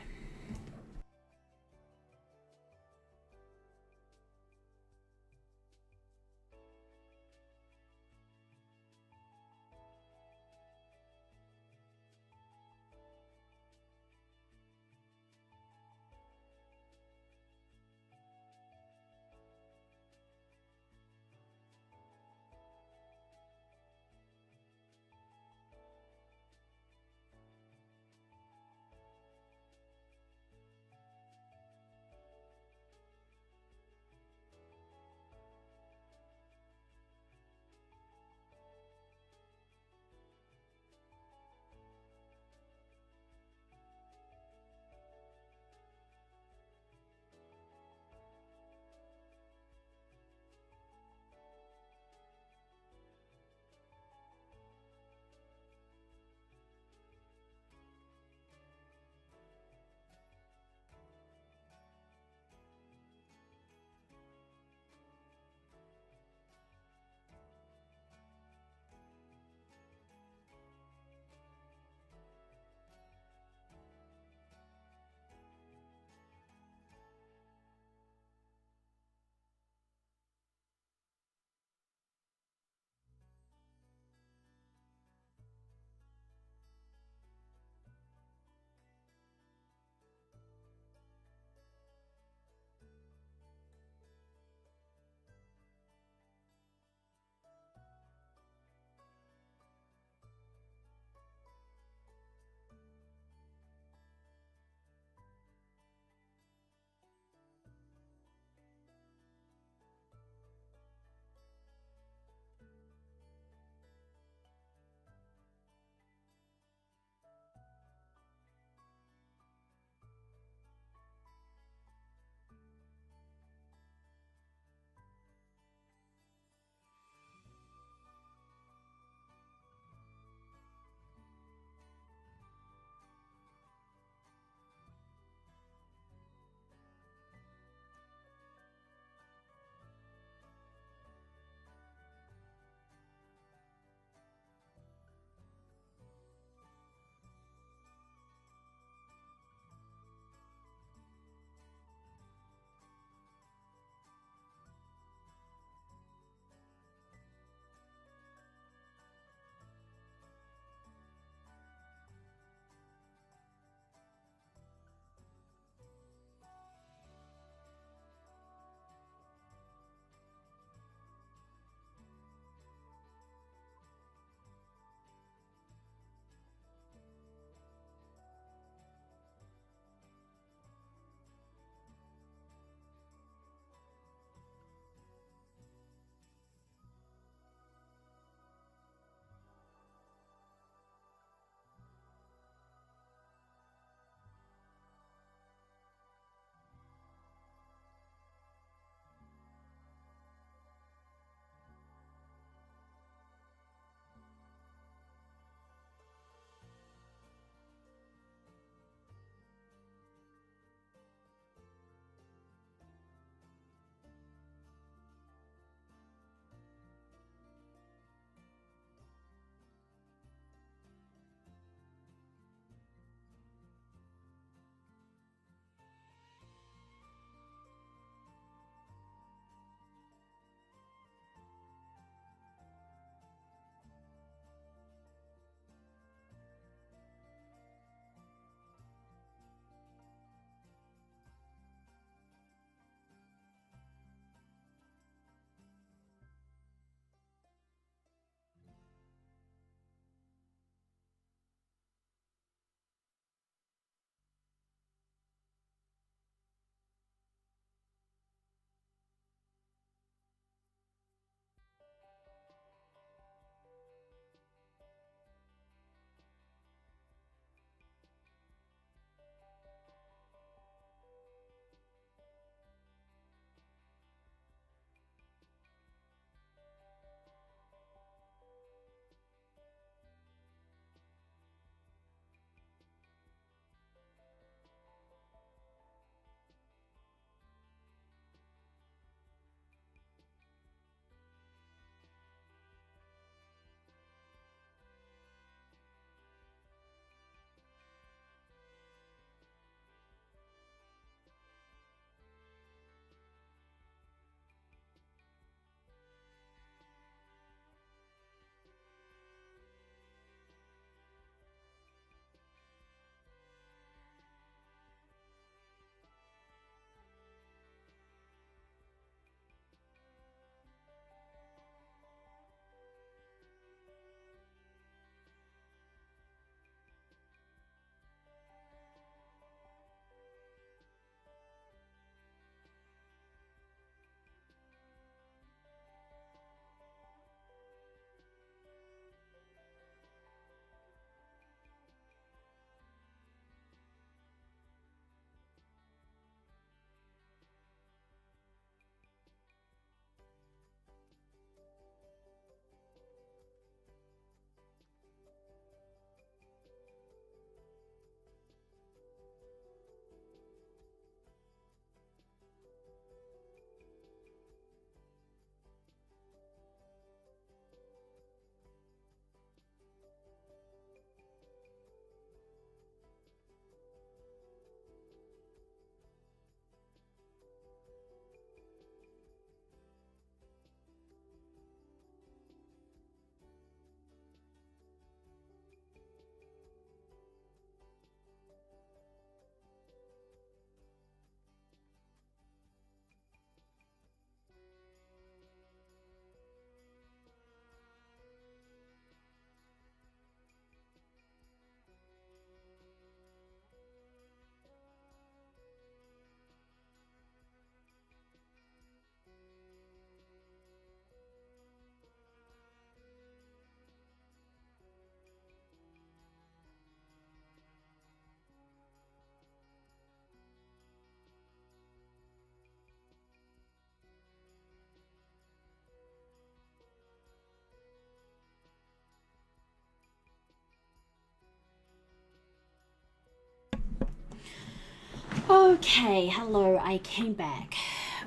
Okay, hello, I came back.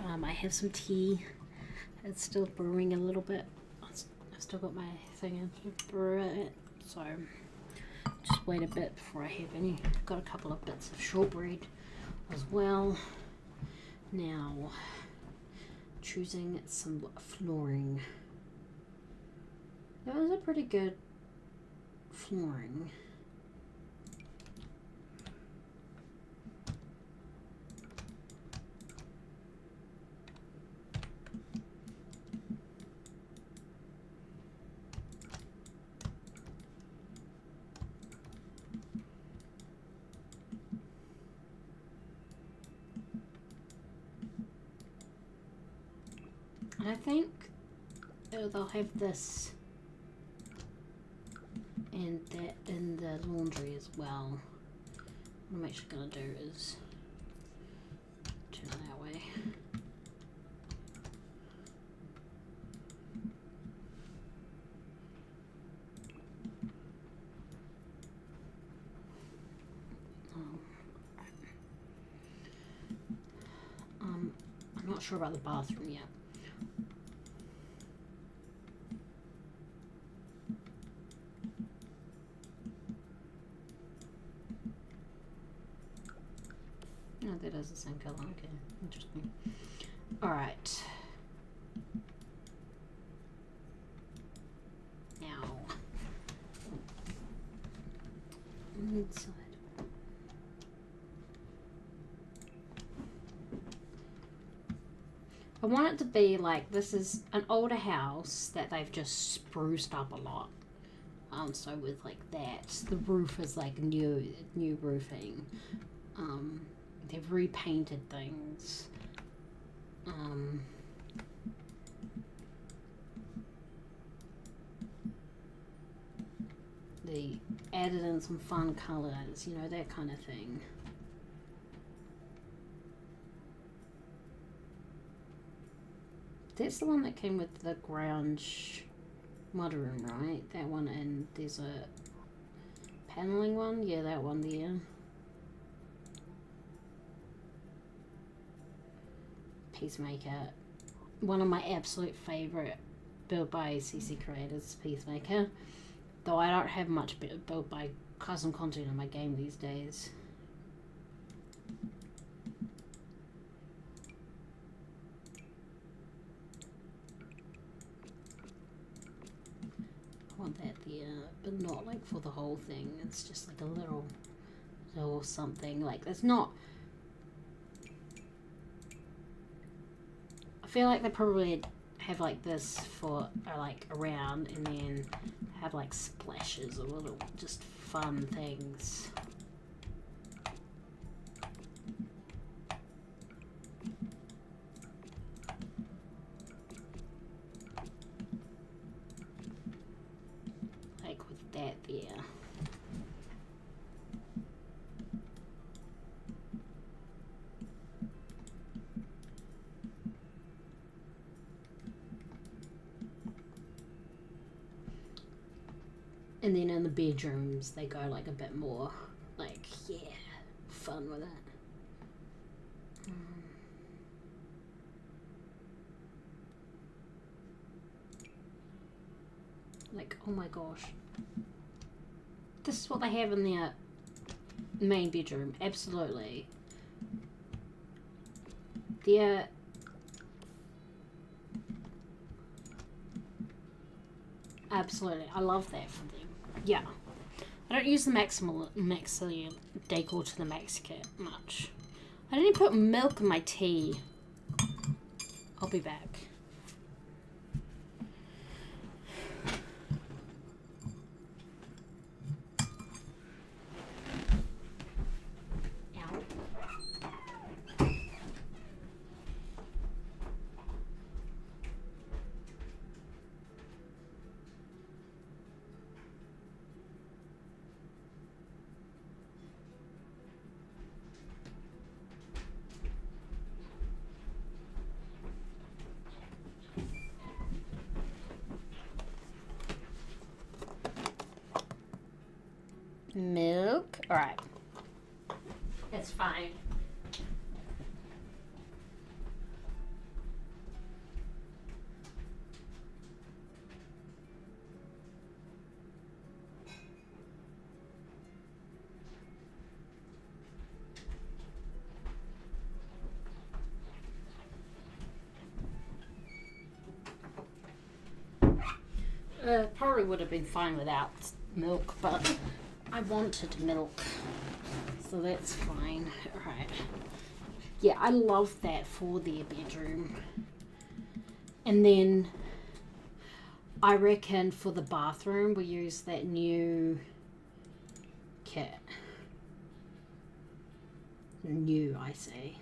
I have some tea. It's still brewing a little bit. I've still got my thing in to brew it, so just wait a bit before I have any. Got a couple of bits of shortbread as well. Now, choosing some flooring. That was a pretty good flooring. And I think they'll have this and that in the laundry as well. What I'm actually going to do is turn it that way. I'm not sure about the bathroom yet. Oh, that is the same color. Okay, interesting. All right. Now, inside. I want it to be like this is an older house that they've just spruced up a lot. So with like that, the roof is like new roofing. They've repainted things. They added in some fun colors, you know, that kind of thing. That's the one that came with the grunge mudroom, right? That one, and there's a paneling one. Yeah, that one there. Peacemaker. One of my absolute favourite built by CC Creators, Peacemaker. Though I don't have much built by custom content in my game these days. I want that there, but not like for the whole thing. It's just like a little or something. Like it's not. I feel like they probably have like this for like around, and then have like splashes or little just fun things. Like with that there. And then in the bedrooms, they go like a bit more, like, yeah, fun with it. Like, oh my gosh. This is what they have in their main bedroom, absolutely. They're... Absolutely, I love that for them. Yeah. I don't use the Maxillium decor to the max kit much. I didn't put milk in my tea. I'll be back. Milk. All right. It's fine. Probably would have been fine without milk, but I wanted milk, so that's fine. Alright. Yeah, I love that for their bedroom. And then I reckon for the bathroom we use that new kit. New, I say.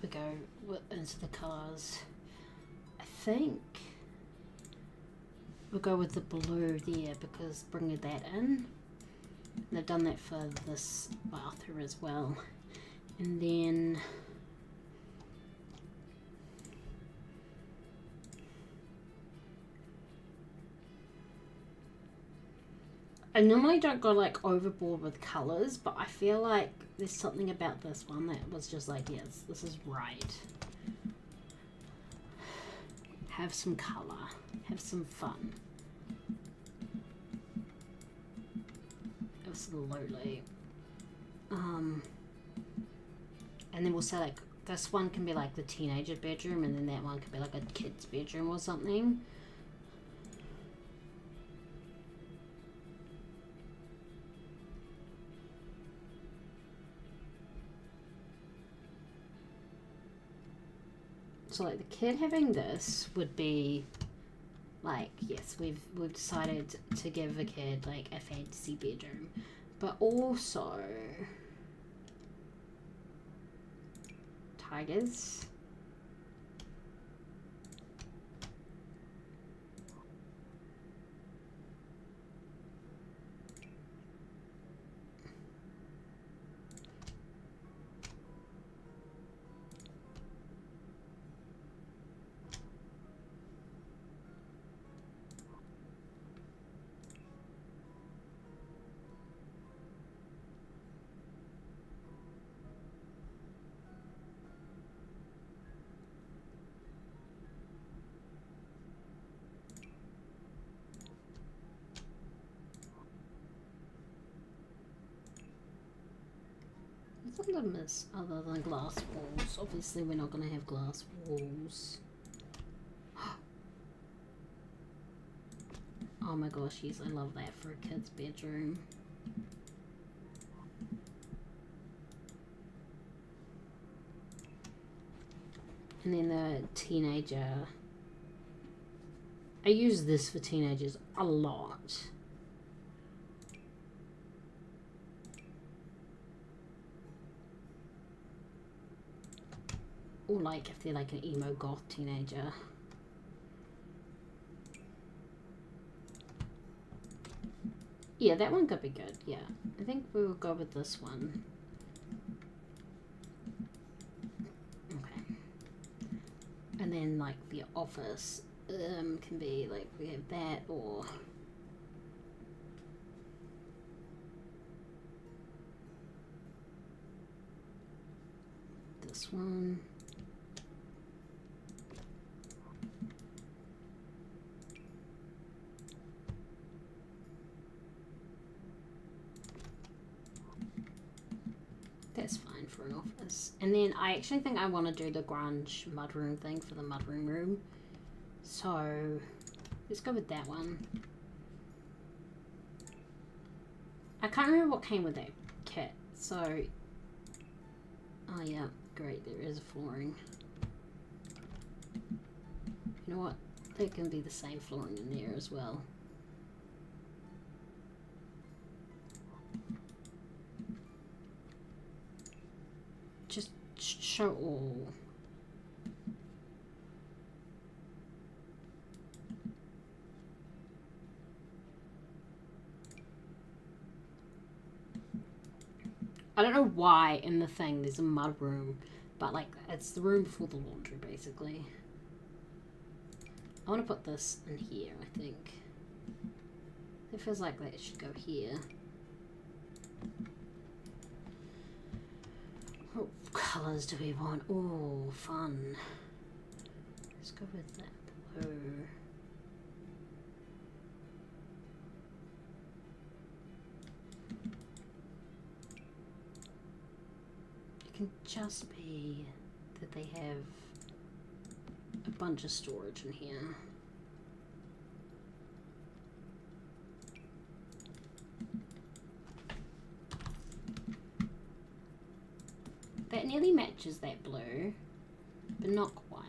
We go into the colours. I think we'll go with the blue there because bringing that in. They've done that for this bathroom as well. And then I normally don't go like overboard with colours, but I feel like there's something about this one that was just like, yes, this is right. Have some colour. Have some fun. Absolutely. And then we'll say like, this one can be like the teenager bedroom, and then that one could be like a kid's bedroom or something. So like the kid having this would be like, yes, we've decided to give a kid like a fantasy bedroom, but also tigers. Something to miss other than glass walls. Obviously we're not going to have glass walls. Oh my gosh, yes, I love that for a kid's bedroom. And then the teenager. I use this for teenagers a lot. Or like if they're like an emo goth teenager. Yeah, that one could be good, yeah. I think we will go with this one. Okay. And then like the office can be like, we have that, or this one. That's fine for an office. And then I actually think I want to do the grunge mudroom thing for the mudroom room. So let's go with that one. I can't remember what came with that kit. So, oh yeah, great, there is flooring. You know what? There can be the same flooring in there as well. Just show all. I don't know why in the thing there's a mud room, but like it's the room before the laundry basically. I want to put this in here, I think. It feels like that should go here. What colours do we want? Oh, fun. Let's go with that blue. It can just be that they have a bunch of storage in here. That nearly matches that blue, but not quite.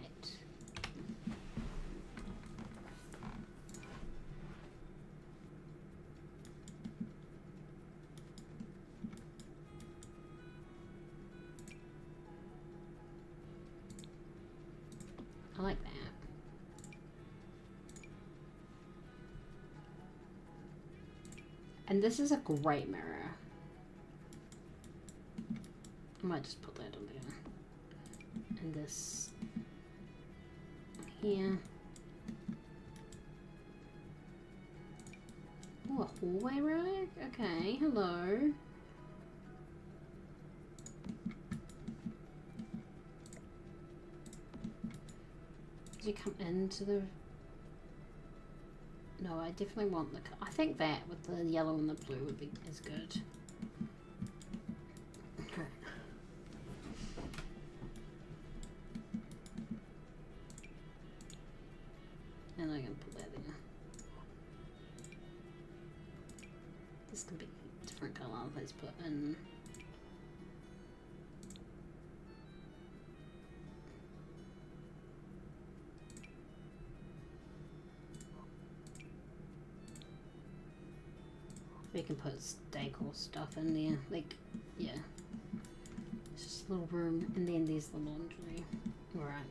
I like that. And this is a great mirror. I might just put that on there. And this here. Oh, a hallway rag? Okay, hello. Did you come into the... No, I definitely want the... I think that with the yellow and the blue would be as good. Okay. And I'm going to put that in. This can be a different colour. Let's put in... We can put decor stuff in there, like, yeah. It's just a little room, and then there's the laundry. Alright.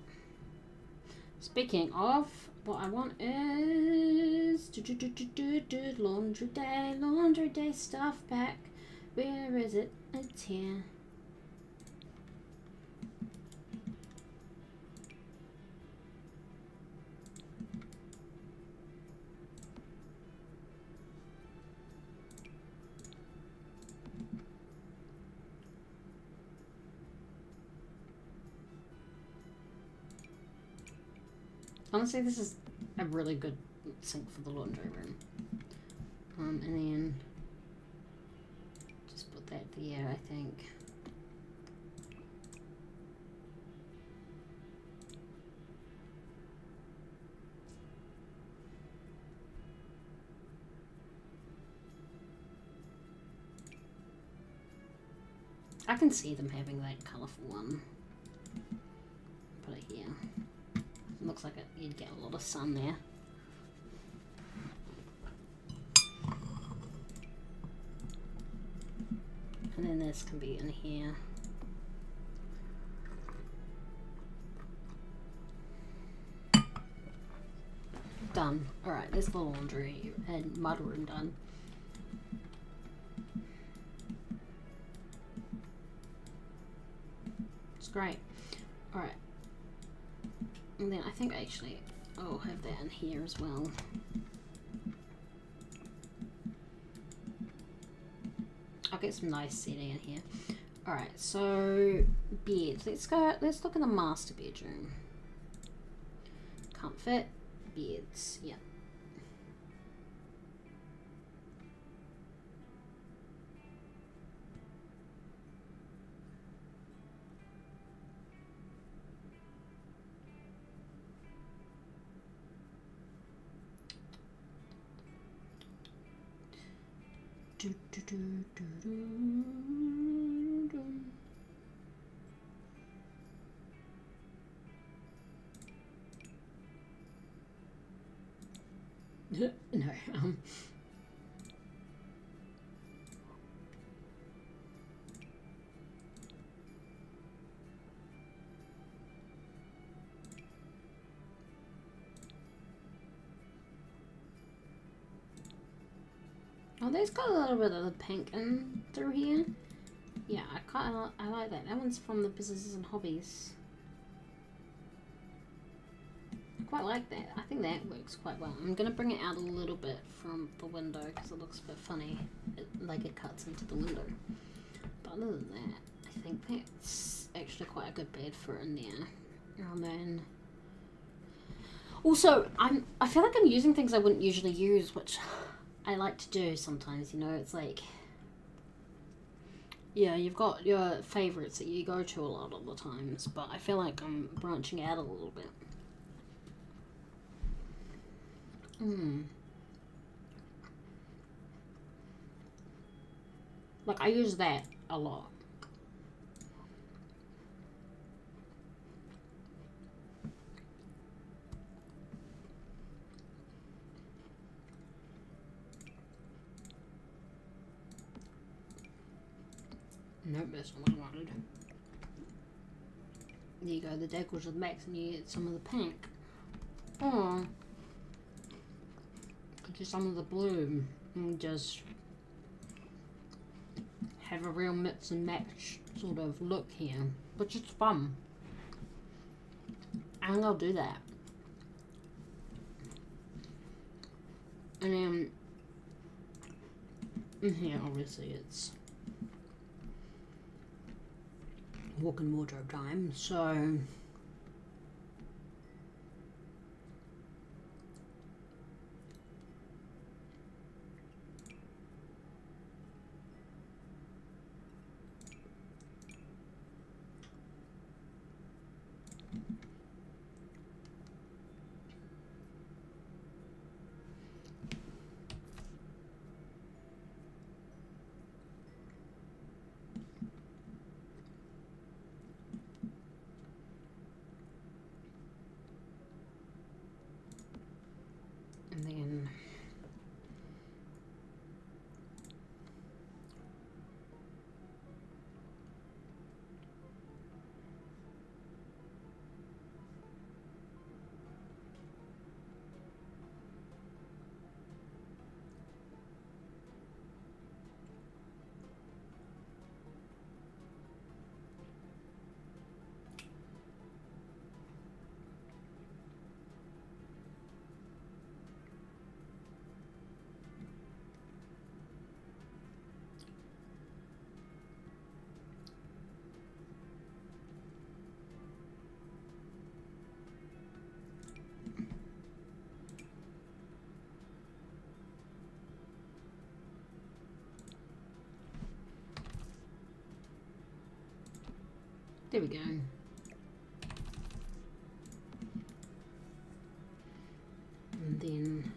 Speaking of, what I want is... laundry day stuff pack. Where is it? It's here. Honestly, this is a really good sink for the laundry room. And then just put that there, I think. I can see them having that colourful one. Put it here. Looks like you'd get a lot of sun there. And then this can be in here. Done. Alright, there's the laundry and mudroom done. It's great. Alright. And then I think actually I'll have that in here as well. I'll get some nice seating in here. Alright, so beds. Let's look in the master bedroom. Comfort, beds, yeah. No. Oh, there's got a little bit of the pink in through here. Yeah, I like that. That one's from the Businesses and Hobbies. I quite like that. I think that works quite well. I'm going to bring it out a little bit from the window because it looks a bit funny. Like it cuts into the window. But other than that, I think that's actually quite a good bed for in there. And then... Also, I feel like I'm using things I wouldn't usually use, which I like to do sometimes, you know. It's like... Yeah, you've got your favourites that you go to a lot of the times, but I feel like I'm branching out a little bit. Like, I use that a lot. Nope, that's not what I wanted. There you go, the decals with max and you get some of the pink. Or could do some of the blue and just have a real mix and match sort of look here, which is fun. And I'll do that. And then in here, obviously, it's walk-in wardrobe time, so and then there we go. And then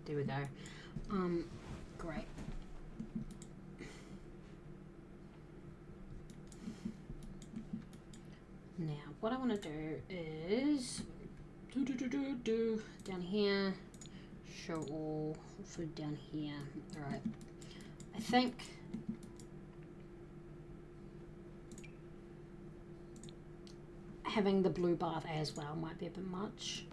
there we go. Great. Now, what I want to do is down here, show all food down here. All right. I think having the blue bath as well might be a bit much.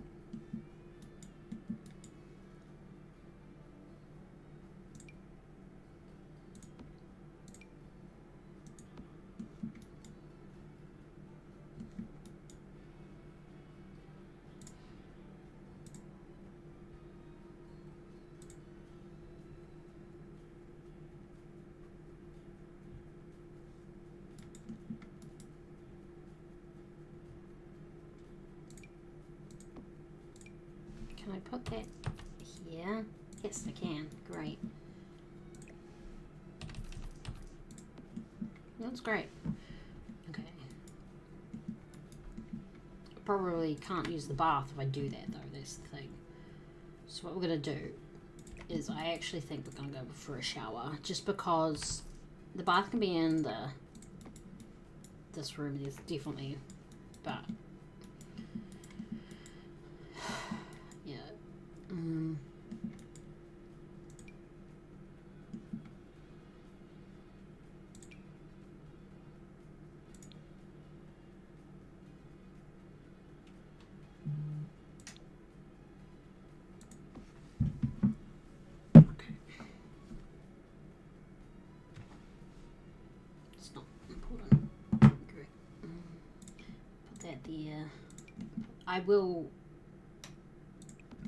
Can I put that here? Yes, I can. Great. That's great. Okay. I probably can't use the bath if I do that, though. That's the thing. So what we're going to do is I actually think we're going to go for a shower. Just because the bath can be in this room. There's definitely... But... yeah. It's not important. Great. Put that there. I will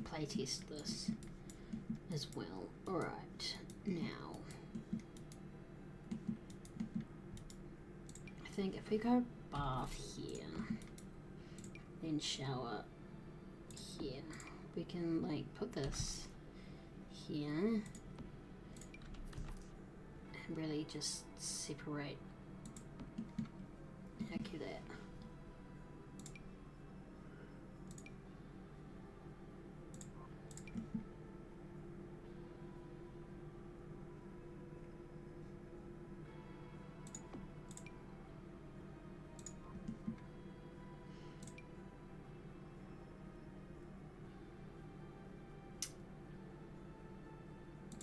play test this as well. Alright, now think if we go bath here, then shower here, we can like put this here and really just separate how cute that.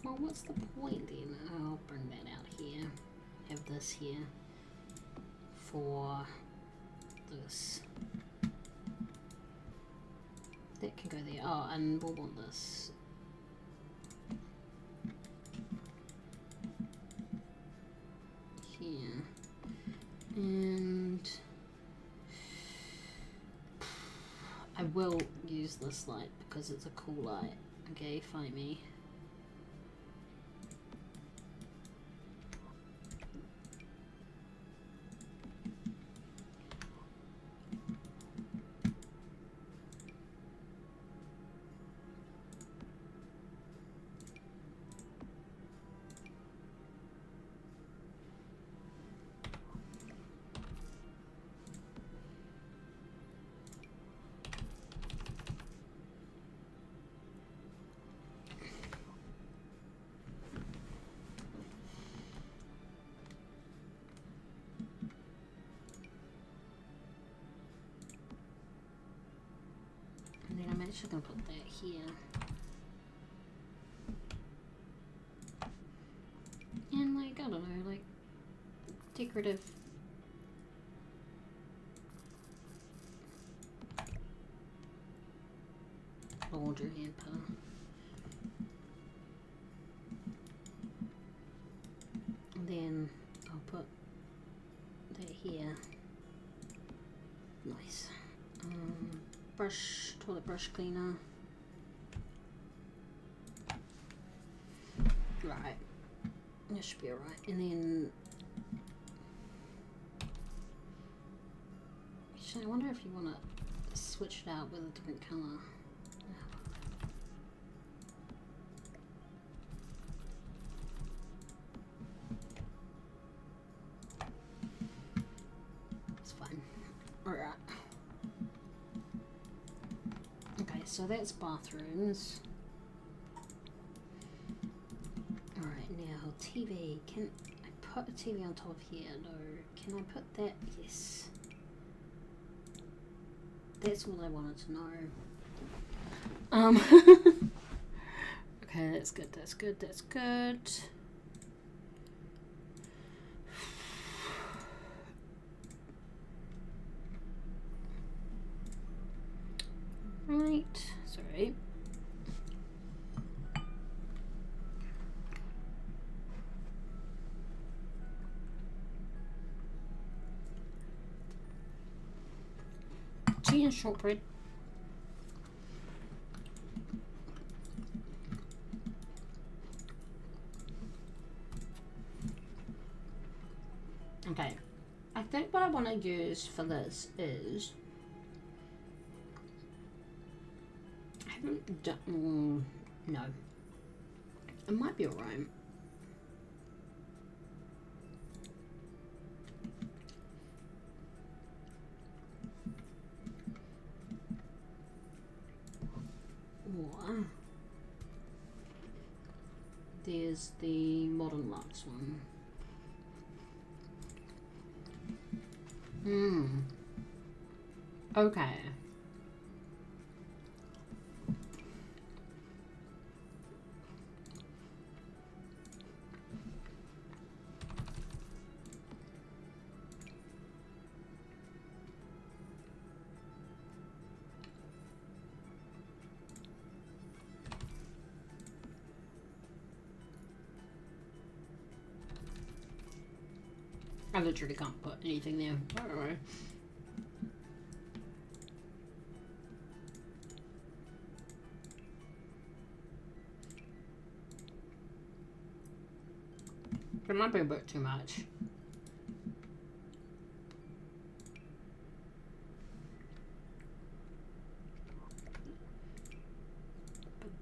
Well, what's the point then? I'll bring that out here. Have this here for this. That can go there. Oh, and we'll want this. Here. And I will use this light because it's a cool light. Okay, fight me. And then I'm actually going to put that here. And like, I don't know, like decorative laundry hamper. And then I'll put that here. Nice. Brush, toilet brush cleaner. Right. That should be alright. And then actually, I wonder if you want to switch it out with a different colour. It's fine. Alright. Okay, so that's bathrooms. Alright, now TV. Can I put a TV on top of here? No. Can I put that? Yes. That's all I wanted to know. Okay, that's good, that's good, that's good. Right, sorry. Tea and shortbread. Okay, I think what I want to use for this is I haven't done. No, it might be alright. Or there's the Modern Luxe one. Okay. I literally can't put anything there. I don't know. It might be a bit too much.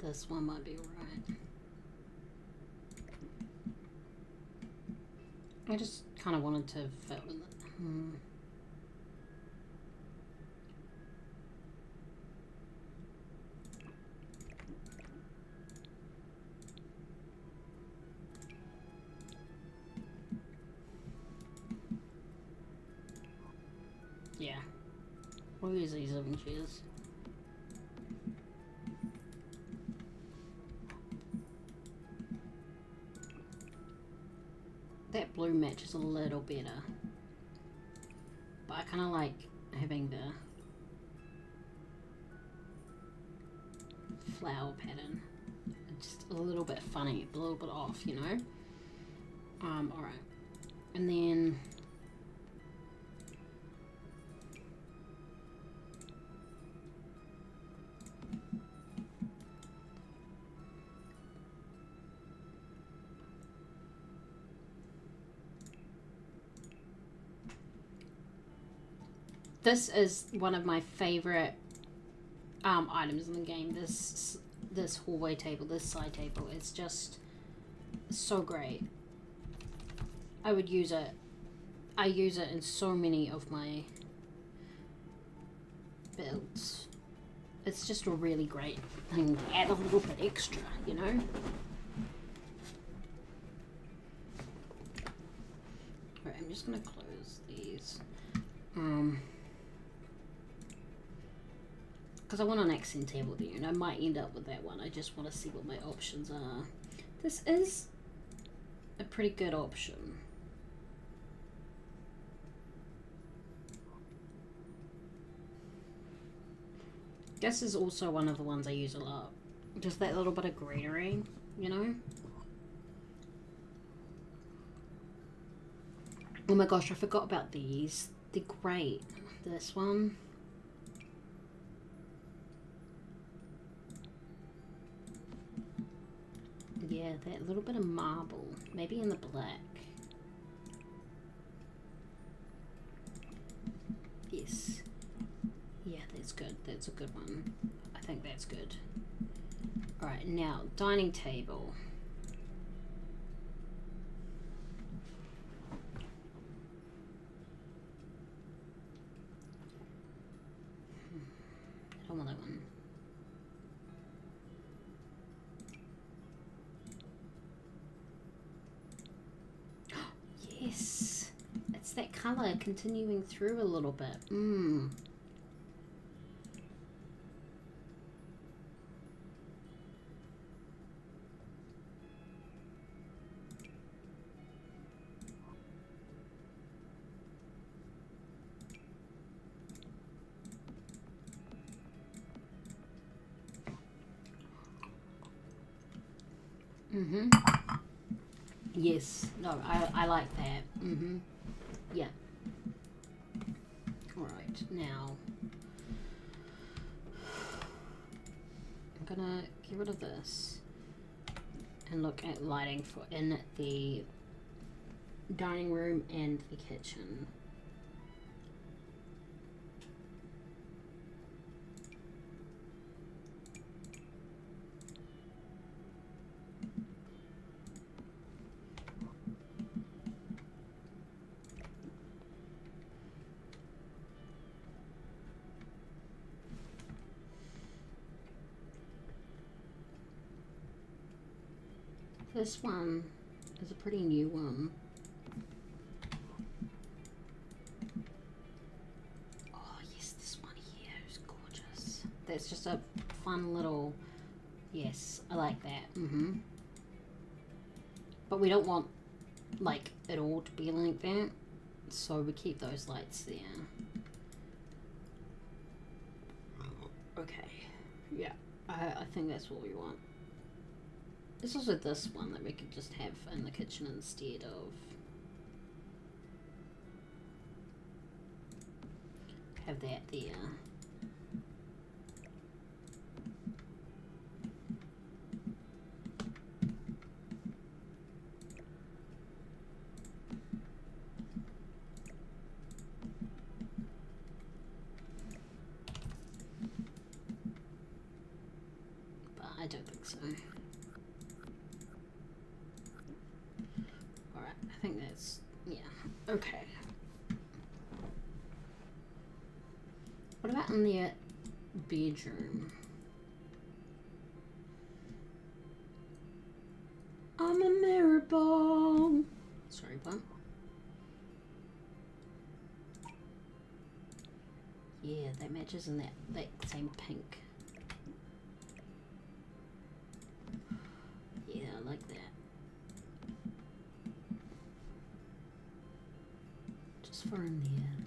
This one might be alright. I just kind of wanted to fit with it. Yeah. We'll use these 7 chairs. That blue matches a little better. But I kind of like having the flower pattern. It's just a little bit funny, a little bit off, you know? Alright. And then this is one of my favorite items in the game. This hallway table, this side table, it's just so great. I would use it. I use it in so many of my builds. It's just a really great thing to add a little bit extra, you know? Alright, I'm just gonna close these. Because I want an accent table there, and I might end up with that one. I just want to see what my options are. This is a pretty good option. This is also one of the ones I use a lot. Just that little bit of greenery, you know? Oh my gosh, I forgot about these. They're great. This one. Yeah, that little bit of marble. Maybe in the black. Yes. Yeah, that's good. That's a good one. I think that's good. Alright, now, dining table. I don't want that one. Yes. It's that colour continuing through a little bit. Yes. No, I like that. Yeah. Alright, now I'm gonna get rid of this and look at lighting for in the dining room and the kitchen. This one is a pretty new one. Oh yes, this one here is gorgeous. That's just a fun little, yes, I like that. But we don't want like it all to be like that, so we keep those lights there. Okay, yeah, I think that's what we want. There's also this one that we could just have in the kitchen instead of have that there. I I don't think so. Alright, I think that's, yeah, okay. What about in the bedroom? I'm a mirror ball. Sorry, what? Yeah, that matches in that same pink. Yeah, I like that. Just for in there.